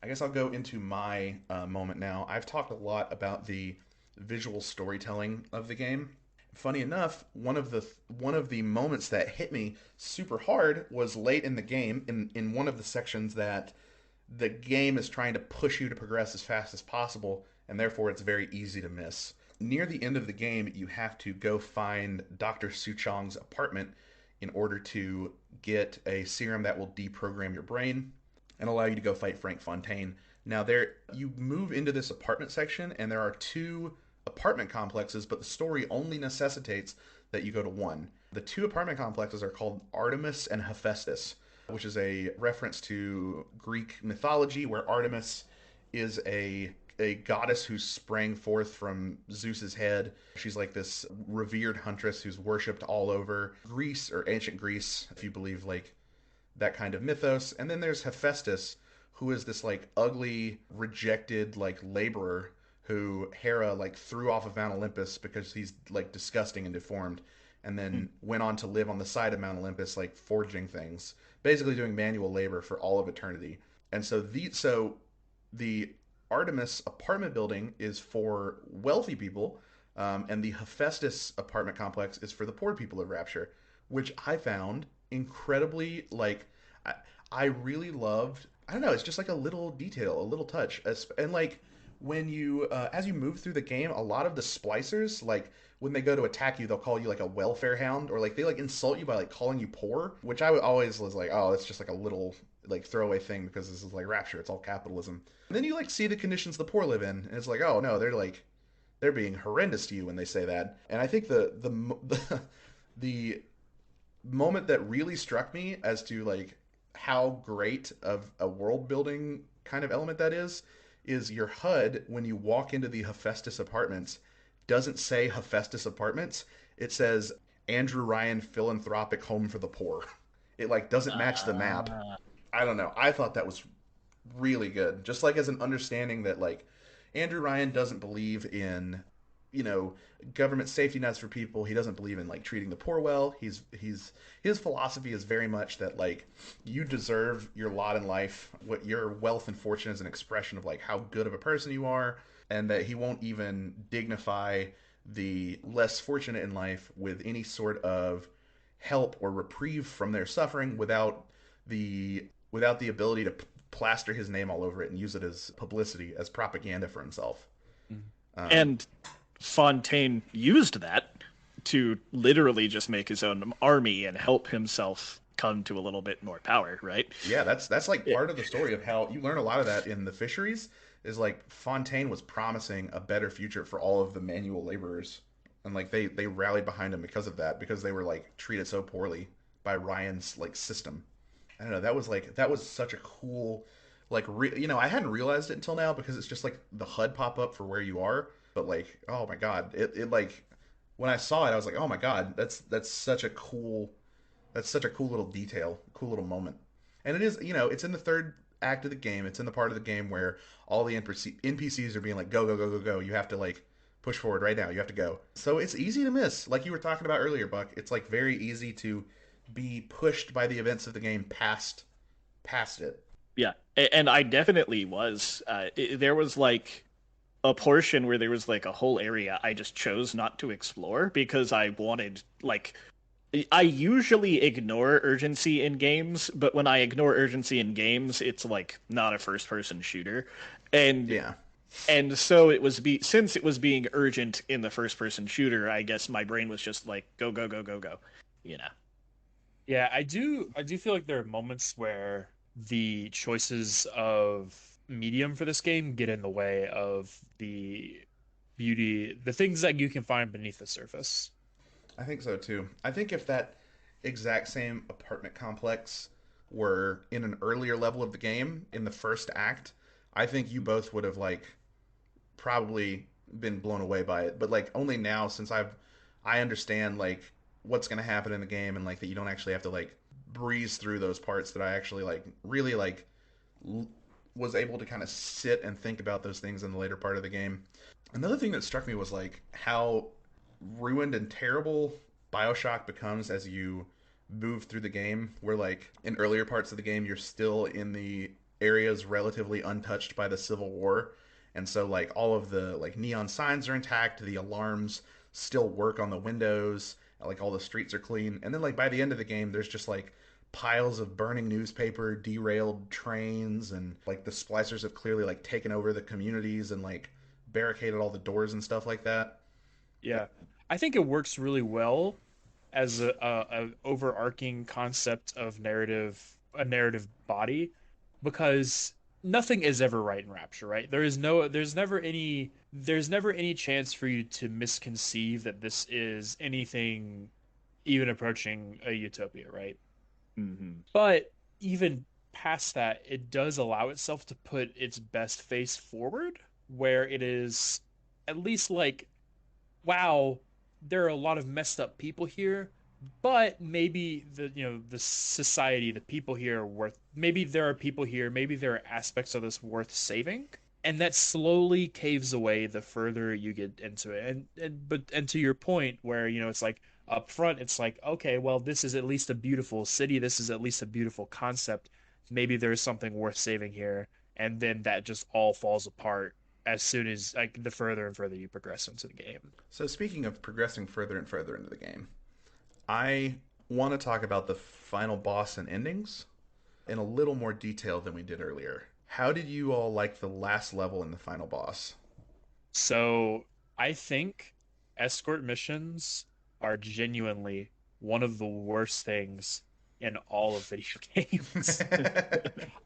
I guess I'll go into my moment now. I've talked a lot about the visual storytelling of the game. Funny enough, one of the moments that hit me super hard was late in the game in one of the sections that the game is trying to push you to progress as fast as possible, and therefore it's very easy to miss. Near the end of the game, you have to go find Dr. Suchong's apartment in order to get a serum that will deprogram your brain and allow you to go fight Frank Fontaine. Now there you move into this apartment section and there are two apartment complexes, but the story only necessitates that you go to one. The two apartment complexes are called Artemis and Hephaestus, which is a reference to Greek mythology where Artemis is a goddess who sprang forth from Zeus's head. She's like this revered huntress who's worshipped all over Greece or ancient Greece, if you believe like that kind of mythos. And then there's Hephaestus, who is this like ugly, rejected like laborer who Hera like threw off of Mount Olympus because he's like disgusting and deformed, and then went on to live on the side of Mount Olympus like forging things, basically doing manual labor for all of eternity. And the Artemis apartment building is for wealthy people, and the Hephaestus apartment complex is for the poor people of Rapture, which I found incredibly like I really loved. I don't know. It's just like a little detail, a little touch, and like when you as you move through the game, a lot of the splicers like when they go to attack you, they'll call you like a welfare hound, or like they like insult you by like calling you poor, which always was like, oh, it's just like a little like throwaway thing because this is like Rapture, it's all capitalism. And then you like see the conditions the poor live in, and it's like, oh no, they're being horrendous to you when they say that. And I think the moment that really struck me as to like how great of a world building kind of element that is your HUD when you walk into the Hephaestus apartments doesn't say Hephaestus apartments. It says Andrew Ryan Philanthropic Home for the Poor. It like doesn't match the map. Ah, I don't know. I thought that was really good. Just like as an understanding that like Andrew Ryan doesn't believe in, you know, government safety nets for people. He doesn't believe in like treating the poor well. He's his philosophy is very much that like you deserve your lot in life. What your wealth and fortune is an expression of like how good of a person you are, and that he won't even dignify the less fortunate in life with any sort of help or reprieve from their suffering without the ability to plaster his name all over it and use it as publicity, as propaganda for himself. Mhm. Um, and Fontaine used that to literally just make his own army and help himself come to a little bit more power, right? yeah, that's like Yeah. part of the story of how you learn a lot of that in the fisheries. Is like Fontaine was promising a better future for all of the manual laborers, and like they rallied behind him because of that, because they were like treated so poorly by Ryan's like system. I don't know. That was such a cool, I hadn't realized it until now because it's just like the HUD pop up for where you are. But like, oh my god, it like when I saw it, I was like, oh my god, that's such a cool little detail, cool little moment. And it is, it's in the third act of the game. It's in the part of the game where all the NPCs are being like, go, go, go, go, go. You have to like push forward right now. You have to go. So it's easy to miss. Like you were talking about earlier, Buck. It's like very easy to be pushed by the events of the game past it. Yeah, and I definitely was. There was like a portion where there was like a whole area I just chose not to explore because I wanted like I usually ignore urgency in games, but when I ignore urgency in games, it's like not a first person shooter. And Yeah. and so it was since it was being urgent in the first person shooter, I guess my brain was just like go go go go go, you know. Yeah, I do feel like there are moments where the choices of medium for this game get in the way of the beauty, the things that you can find beneath the surface. I think so too. I think if that exact same apartment complex were in an earlier level of the game, in the first act, I think you both would have like probably been blown away by it. But like only now, since I understand like what's gonna happen in the game, and like that you don't actually have to like breeze through those parts, that I actually like really like l- was able to kind of sit and think about those things in the later part of the game. Another thing that struck me was like how ruined and terrible Bioshock becomes as you move through the game. Where like in earlier parts of the game, you're still in the areas relatively untouched by the Civil War, and so like all of the like neon signs are intact, the alarms still work on the windows, like all the streets are clean, and then like by the end of the game, there's just like piles of burning newspaper, derailed trains, and like the splicers have clearly like taken over the communities and like barricaded all the doors and stuff like that. Yeah. I think it works really well as a overarching concept of a narrative body, because nothing is ever right in Rapture, right? There's never any chance for you to misconceive that this is anything even approaching a utopia, right? Hmm. But even past that, it does allow itself to put its best face forward, where it is at least like, wow, there are a lot of messed up people here, but maybe the society, the people here are worth, maybe there are people here, maybe there are aspects of this worth saving. And that slowly caves away the further you get into it. And to your point, where it's like up front, it's like, okay, well, this is at least a beautiful city, this is at least a beautiful concept. Maybe there's something worth saving here. And then that just all falls apart as soon as like the further and further you progress into the game. So speaking of progressing further and further into the game, I want to talk about the final boss and endings in a little more detail than we did earlier. How did you all like the last level in the final boss? So I think escort missions are genuinely one of the worst things in all of video games.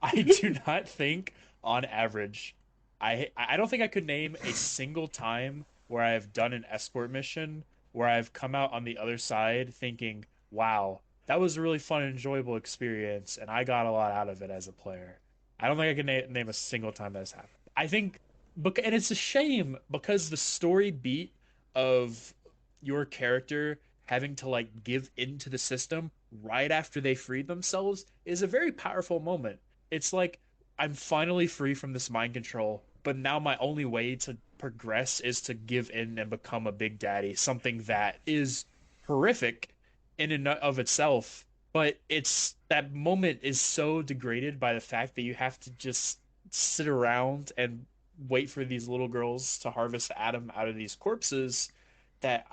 I do not think, on average, I don't think I could name a single time where I have done an escort mission where I've come out on the other side thinking, "Wow, that was a really fun and enjoyable experience, and I got a lot out of it as a player." I don't think I can name a single time that's happened. I think, and it's a shame because the story beat of your character having to like give into the system right after they freed themselves is a very powerful moment. It's like, I'm finally free from this mind control, but now my only way to progress is to give in and become a big daddy, something that is horrific in and of itself. But it's that moment is so degraded by the fact that you have to just sit around and wait for these little girls to harvest Adam out of these corpses, that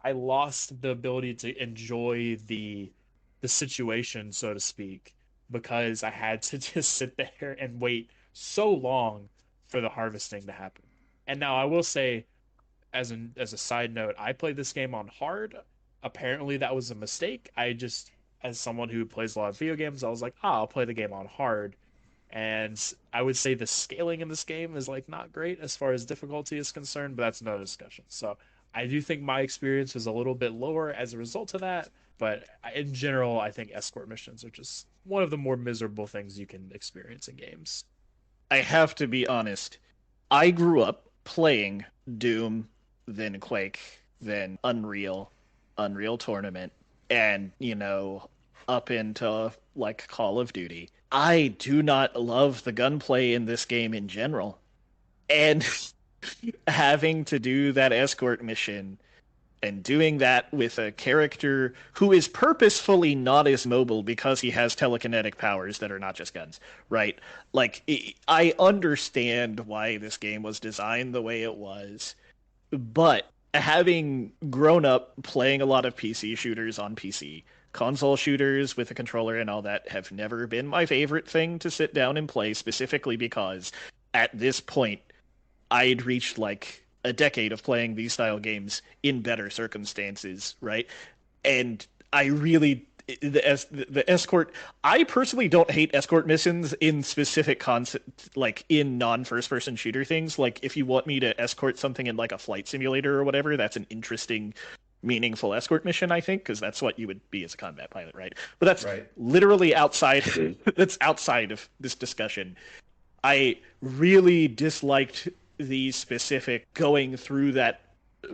I lost the ability to enjoy the situation, so to speak, because I had to just sit there and wait so long for the harvesting to happen. And now I will say, as a side note, I played this game on hard. Apparently that was a mistake. I just, as someone who plays a lot of video games, I was like, I'll play the game on hard. And I would say the scaling in this game is like not great as far as difficulty is concerned, but that's another discussion. So I do think my experience was a little bit lower as a result of that. But in general, I think escort missions are just one of the more miserable things you can experience in games. I have to be honest. I grew up playing Doom, then Quake, then Unreal Tournament, and, up into like Call of Duty. I do not love the gunplay in this game in general. And having to do that escort mission And doing that with a character who is purposefully not as mobile because he has telekinetic powers that are not just guns, right? Like, I understand why this game was designed the way it was, but having grown up playing a lot of PC shooters on PC, console shooters with a controller and all that have never been my favorite thing to sit down and play, specifically because at this point, I'd reached like a decade of playing these style games in better circumstances, right? And I really the escort. I personally don't hate escort missions in specific concept, like in non first person shooter things. Like if you want me to escort something in like a flight simulator or whatever, that's an interesting, meaningful escort mission, I think, because that's what you would be as a combat pilot, right? But that's Right. literally outside. That's outside of this discussion. I really disliked the specific going through that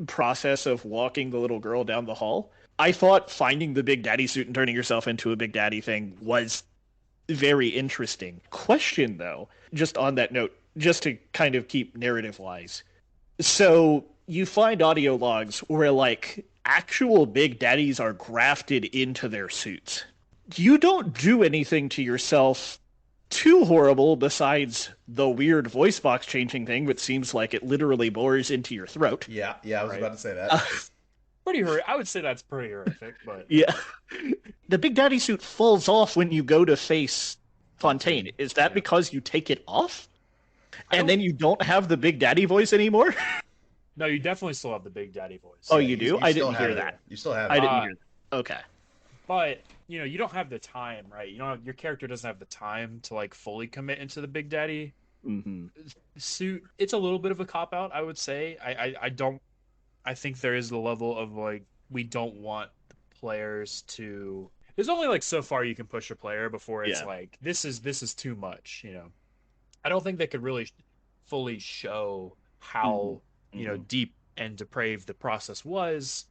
process of walking the little girl down the hall. I thought finding the Big Daddy suit and turning yourself into a Big Daddy thing was very interesting. Question, though, just on that note, just to kind of keep narrative wise. So you find audio logs where, like, actual Big Daddies are grafted into their suits. You don't do anything to yourself too horrible besides the weird voice box changing thing, which seems like it literally bores into your throat. Yeah, I was Right. about to say that. Pretty horrific. I would say that's pretty horrific, but Yeah. The Big Daddy suit falls off when you go to face Fontaine. Is that Yeah. because you take it off? I And don't- then you don't have the Big Daddy voice anymore? no, you definitely still have the Big Daddy voice. Oh, Yeah, you do? I still didn't have hear it. that. You still have I it. didn't hear that. Okay. But you don't have the time, right? Your character doesn't have the time to like fully commit into the Big Daddy Mm-hmm. suit. It's a little bit of a cop out, I would say. I don't. I think there is the level of like we don't want players to. There's only like so far you can push a player before it's Yeah. like this is too much. I don't think they could really fully show how Mhm. deep and depraved the process was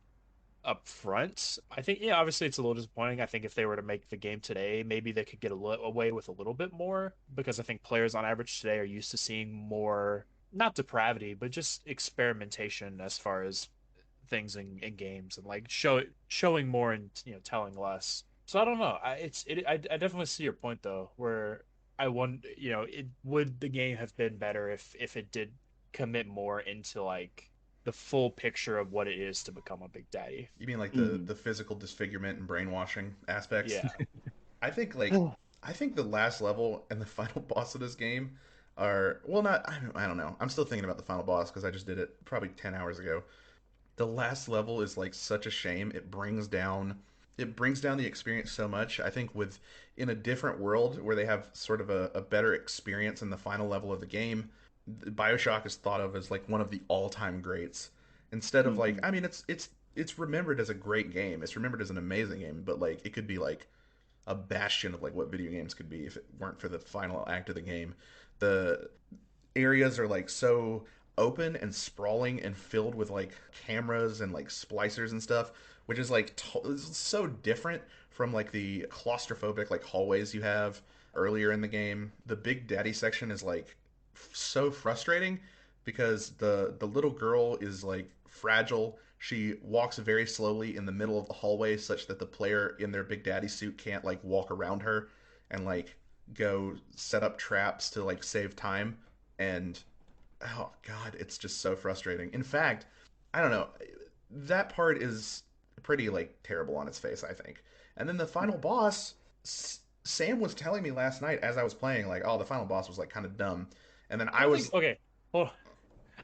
up front. I think, yeah, obviously it's a little disappointing. I think if they were to make the game today, maybe they could get away with a little bit more because I think players on average today are used to seeing more, not depravity, but just experimentation as far as things in games and like showing more and telling less. So I don't know. I definitely see your point though, where I wonder, it would the game have been better if it did commit more into like the full picture of what it is to become a Big Daddy. You mean like Mhm. the physical disfigurement and brainwashing aspects? Yeah. I think like I think the last level and the final boss of this game are well not I don't know. I'm still thinking about the final boss because I just did it probably 10 hours ago. The last level is like such a shame. It brings down the experience so much. I think with in a different world where they have sort of a better experience in the final level of the game, Bioshock is thought of as like one of the all-time greats. Instead of like, Mhm. I mean, it's remembered as a great game. It's remembered as an amazing game, but like it could be like a bastion of like what video games could be if it weren't for the final act of the game. The areas are like so open and sprawling and filled with like cameras and like splicers and stuff, which is like so different from like the claustrophobic like hallways you have earlier in the game. The Big Daddy section is like so frustrating because the little girl is like fragile. She walks very slowly in the middle of the hallway such that the player in their Big Daddy suit can't like walk around her and like go set up traps to like save time. And oh god, it's just so frustrating. In fact, I don't know, that part is pretty like terrible on its face, I think. And then the final boss, Sam was telling me last night as I was playing, like, oh, the final boss was like kind of dumb. And then I I don't was, think okay. Well,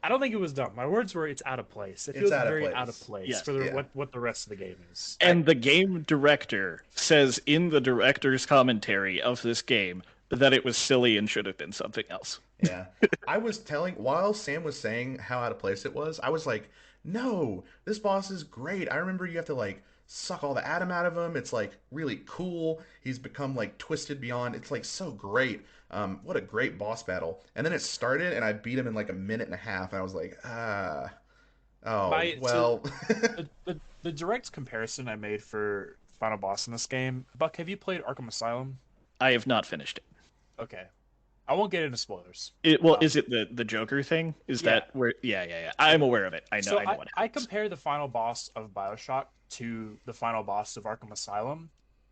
I don't think it was dumb. My words were it's out of place. It it's feels out of very out of place. place Yes. for Yeah. what the rest of the game is. And the game director says in the director's commentary of this game that it was silly and should have been something else. Yeah. I was telling, while Sam was saying how out of place it was, I was like, no, this boss is great. I remember you have to like suck all the atom out of him. It's like really cool. He's become like twisted beyond. It's like so great. What a great boss battle. And then it started and I beat him in like a minute and a half. And I was like, oh, My so well. the direct comparison I made for final boss in this game, Buck, have you played Arkham Asylum? I have not finished it. Okay. I won't get into spoilers. Well, is it the Joker thing? Is Yeah. that where? Yeah, yeah, yeah. I'm aware of it. So I know I, what I happens. compare the final boss of Bioshock to the final boss of Arkham Asylum,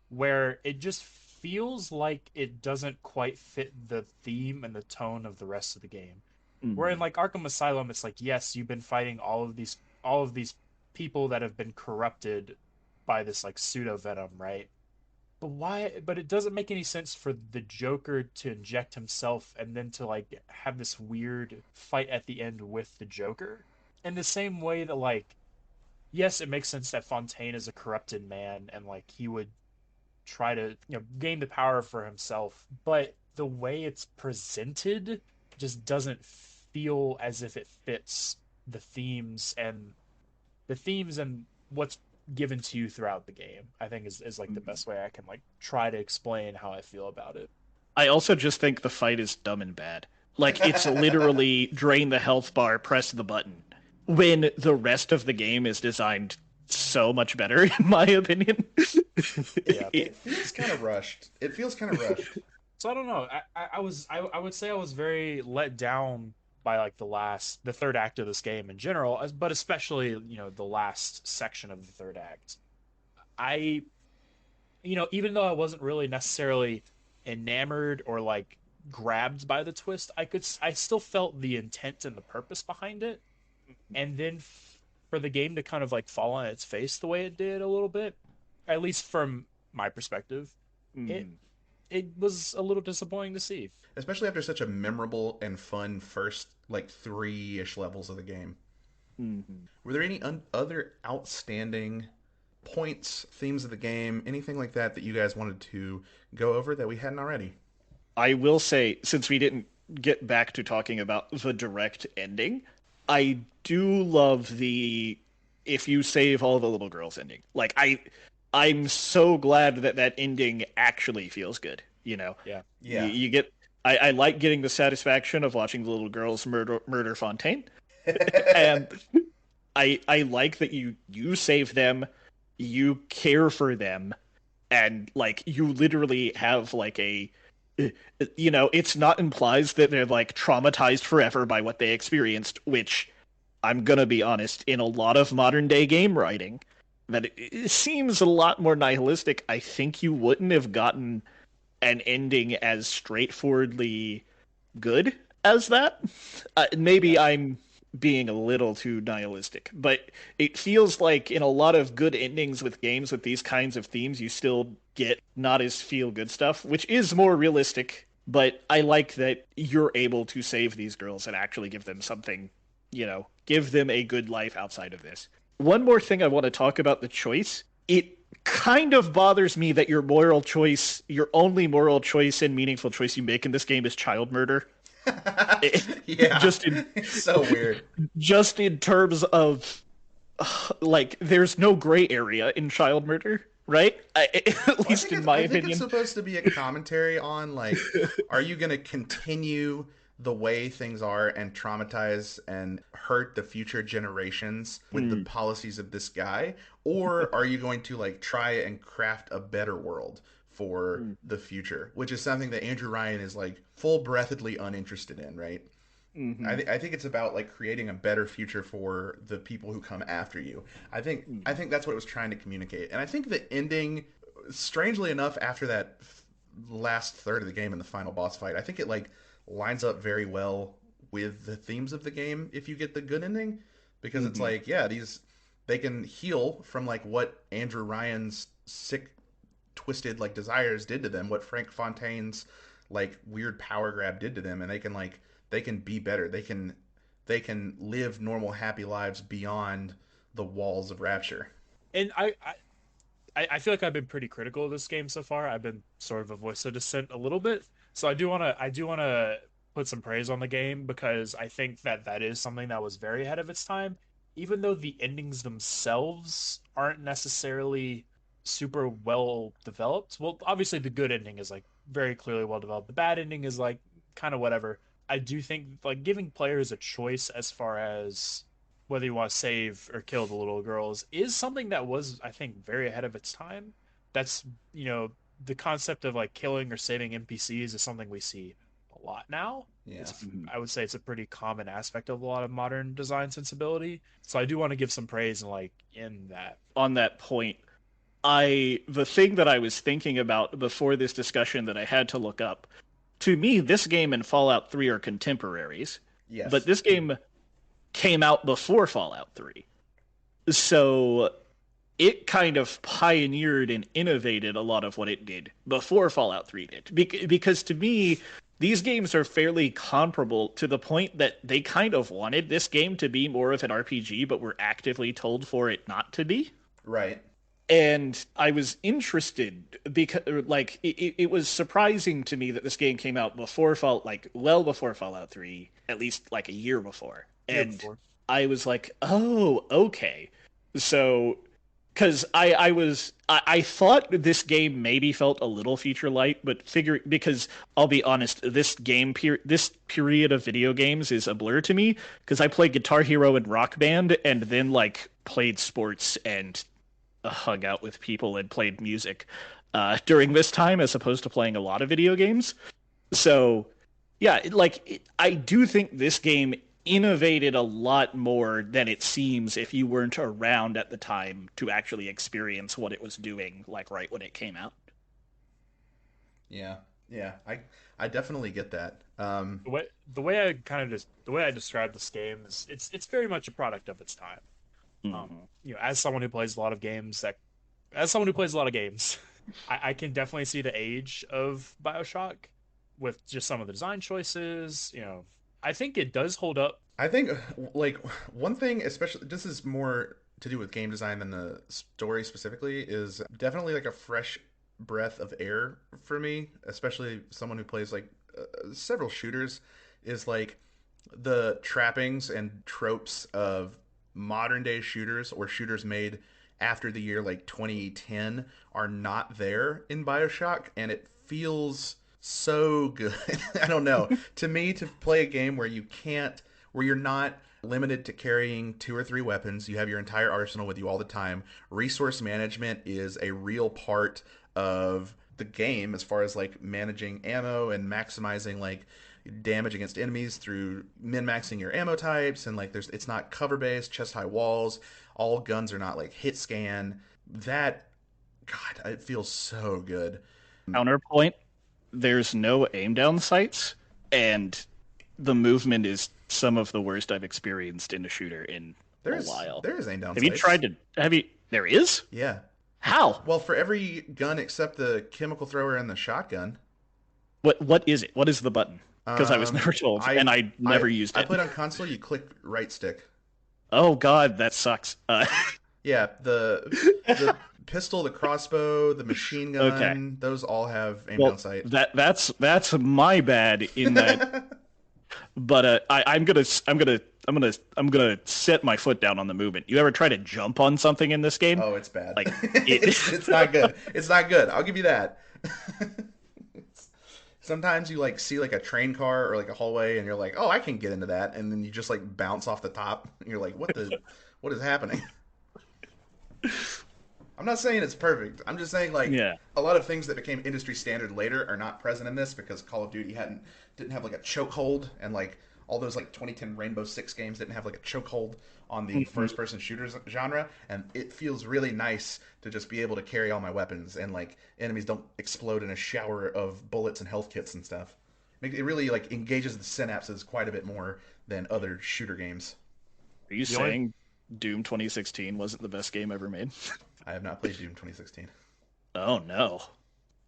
where it just feels like it doesn't quite fit the theme and the tone of the rest of the game. Where in Mm. like Arkham Asylum, it's like, yes, you've been fighting all of these people that have been corrupted by this like pseudo venom, right? But why? But it doesn't make any sense for the Joker to inject himself and then to like have this weird fight at the end with the Joker. In the same way that like, yes, it makes sense that Fontaine is a corrupted man and like he would try to gain the power for himself, but the way it's presented just doesn't feel as if it fits the themes and what's given to you throughout the game. I think is like the Mm. best way I can like try to explain how I feel about it. I also just think the fight is dumb and bad. Like it's literally drain the health bar, press the button. When the rest of the game is designed so much better, in my opinion. Yeah. It feels kind of rushed. It feels kind of rushed. So I don't know. I would say I was very let down by like the third act of this game in general, but especially the last section of the third act. I even though I wasn't really necessarily enamored or like grabbed by the twist, I still felt the intent and the purpose behind it. And then for the game to kind of like fall on its face the way it did a little bit, at least from my perspective, it Mm. it was a little disappointing to see. Especially after such a memorable and fun first like 3-ish levels of the game. Mm. Were there any other outstanding points, themes of the game, anything like that that you guys wanted to go over that we hadn't already? I will say, since we didn't get back to talking about the direct ending, I do love the if you save all the little girls ending. I'm so glad that that ending actually feels good. You know, Yeah. Yeah. you get. I like getting the satisfaction of watching the little girls murder Fontaine, and I like that you save them, you care for them, and like you literally have like a it's not implies that they're like traumatized forever by what they experienced, which I'm gonna be honest, in a lot of modern day game writing, that it seems a lot more nihilistic. I think you wouldn't have gotten an ending as straightforwardly good as that. Maybe Yeah. I'm being a little too nihilistic, but it feels like in a lot of good endings with games with these kinds of themes, you still get not as feel good stuff, which is more realistic. But I like that you're able to save these girls and actually give them something, give them a good life outside of this. One more thing I want to talk about the choice. It kind of bothers me that your only moral choice and meaningful choice you make in this game is child murder. Yeah. just in It's so weird. just in terms of like there's no gray area in child murder, right? At Well, least in my I think it's opinion. supposed to be a commentary on like, are you going to continue the way things are and traumatize and hurt the future generations with the Mm, policies of this guy, or are you going to like try and craft a better world for mm, the future, which is something that Andrew Ryan is like full breathedly uninterested in, right? mhm, I think it's about like creating a better future for the people who come after you. I mm, think that's what it was trying to communicate, and I think the ending, strangely enough, after that last third of the game in the final boss fight, I think it like lines up very well with the themes of the game if you get the good ending, because it's mhm, like yeah they can heal from like what Andrew Ryan's sick twisted like desires did to them, what Frank Fontaine's like weird power grab did to them, and they can be better. They can live normal happy lives beyond the walls of Rapture. And I feel like I've been pretty critical of this game so far. I've been sort of a voice of dissent a little bit. So I do want to put some praise on the game because I think that that is something that was very ahead of its time, even though the endings themselves aren't necessarily super well developed. Well, obviously the good ending is like very clearly well developed. The bad ending is like kind of whatever. I do think like giving players a choice as far as whether you want to save or kill the little girls is something that was, I think, very ahead of its time. That's, the concept of like killing or saving NPCs is something we see a lot now. Yeah. I would say it's a pretty common aspect of a lot of modern design sensibility. So I do want to give some praise in that. On that point, the thing that I was thinking about before this discussion that I had to look up, to me, this game and Fallout 3 are contemporaries, but Yes. this game came out before Fallout 3. So it kind of pioneered and innovated a lot of what it did before Fallout 3 did. Because to me, these games are fairly comparable to the point that they kind of wanted this game to be more of an RPG, but were actively told for it not to be. Right. And I was interested because, like, it was surprising to me that this game came out before well before Fallout 3, at least like a year before. And I was like, oh, okay. So, because I thought this game maybe felt a little feature light, but because I'll be honest, this period of video games is a blur to me because I played Guitar Hero and Rock Band, and then like played sports and hung out with people and played music during this time, as opposed to playing a lot of video games. So, yeah, I do think this game innovated a lot more than it seems if you weren't around at the time to actually experience what it was doing, like right when it came out. Yeah. Yeah. I definitely get that. The way I describe this game is it's very much a product of its time. As someone who plays a lot of games, I can definitely see the age of Bioshock with just some of the design choices. I think it does hold up. I think like one thing, especially this is more to do with game design than the story specifically, is definitely like a fresh breath of air for me, especially someone who plays like several shooters, is like the trappings and tropes of modern day shooters or shooters made after the year like 2010 are not there in Bioshock, and it feels so good. I don't know. To me, to play a game where you're not limited to carrying 2 or 3 weapons, you have your entire arsenal with you all the time. Resource management is a real part of the game as far as like managing ammo and maximizing like damage against enemies through min-maxing your ammo types, and like it's not cover based, chest high walls, all guns are not like hit scan. That, God, it feels so good. Counterpoint, there's no aim down sights, and the movement is some of the worst I've experienced in a shooter in a while. There is aim down Have sights. you tried to have you there is? Yeah. How? Well, for every gun except the chemical thrower and the shotgun. What is it? What is the button? Because I was never told, and I never used it. I played on console. You click right stick. Oh God, that sucks. Yeah, the pistol, the crossbow, the machine gun. Okay. Those all have aim down sight. That's my bad in that. But I'm gonna set my foot down on the movement. You ever try to jump on something in this game? Oh, it's bad. Like it's not good. It's not good. I'll give you that. Sometimes you like see like a train car or like a hallway, and you're like, "Oh, I can get into that," and then you just like bounce off the top. And you're like, what is happening?" I'm not saying it's perfect. I'm just saying like a lot of things that became industry standard later are not present in this because Call of Duty didn't have like a chokehold, and like all those like 2010 Rainbow Six games didn't have like a chokehold on the first person shooters genre, and it feels really nice to just be able to carry all my weapons and like enemies don't explode in a shower of bullets and health kits and stuff. It really like engages the synapses quite a bit more than other shooter games. Are you saying Doom 2016 wasn't the best game ever made? I have not played Doom 2016. Oh no.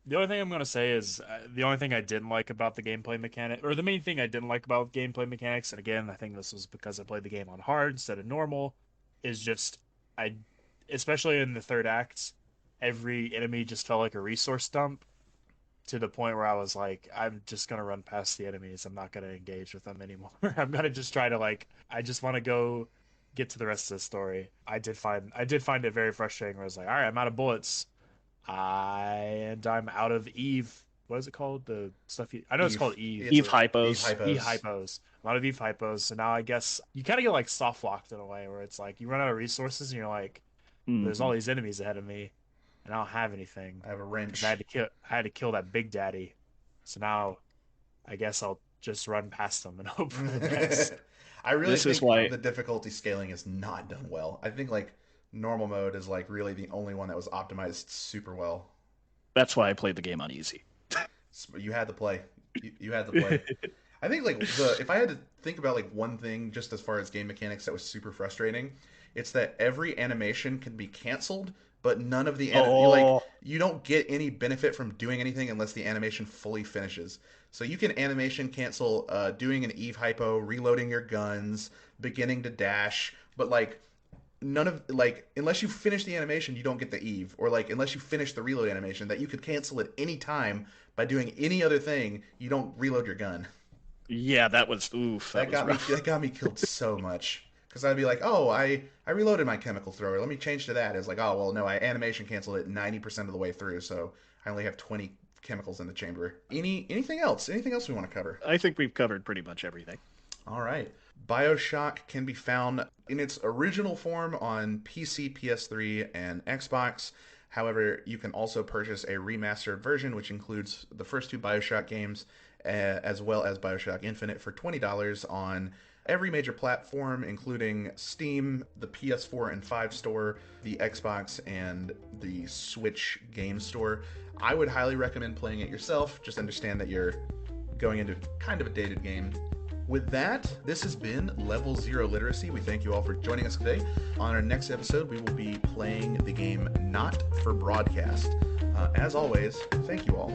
The only thing I'm going to say is the only thing I didn't like about the gameplay mechanic, or the main thing I didn't like about gameplay mechanics, and again, I think this was because I played the game on hard instead of normal, is just, especially in the third act, every enemy just felt like a resource dump to the point where I was like, I'm just going to run past the enemies. I'm not going to engage with them anymore. I'm going to just try to I just want to go get to the rest of the story. I did find it very frustrating where I was like, all right, I'm out of bullets. And I'm out of Eve. What is it called? The stuff I know it's called Eve. Eve hypos. Eve hypos. A lot of Eve hypos. So now I guess you kind of get like soft locked in a way where it's like you run out of resources and you're like, there's all these enemies ahead of me, and I don't have anything. I have a wrench. I had to kill that Big Daddy. So now I guess I'll just run past them and hope for the best. I really This is think why the difficulty scaling is not done well. I think like normal mode is like really the only one that was optimized super well. that's why I played the game on easy. You had to play. You had to play. I think like the if I had to think about like one thing just as far as game mechanics that was super frustrating, it's that every animation can be canceled, but none of the you like Oh, you don't get any benefit from doing anything unless the animation fully finishes. So you can animation cancel doing an Eve hypo, reloading your guns, beginning to dash, but like none of like unless you finish the animation you don't get the Eve, or like unless you finish the reload animation that you could cancel at any time by doing any other thing, you don't reload your gun. yeah, that was oof. That was That rough. got me killed so much because I'd be like, oh, I reloaded my chemical thrower. Let me change to that. It's like, oh well, no, I animation canceled it 90% of the way through, so I only have 20 chemicals in the chamber. Anything else? Anything else we want to cover? I think we've covered pretty much everything. All right. Bioshock can be found in its original form on PC, PS3, and Xbox. However, you can also purchase a remastered version, which includes the first two Bioshock games, as well as Bioshock Infinite, for $20 on every major platform, including Steam, the PS4 and 5 store, the Xbox, and the Switch game store. I would highly recommend playing it yourself. Just understand that you're going into kind of a dated game. With that, this has been Level Zero Literacy. We thank you all for joining us today. On our next episode, we will be playing the game Not for Broadcast. As always, thank you all.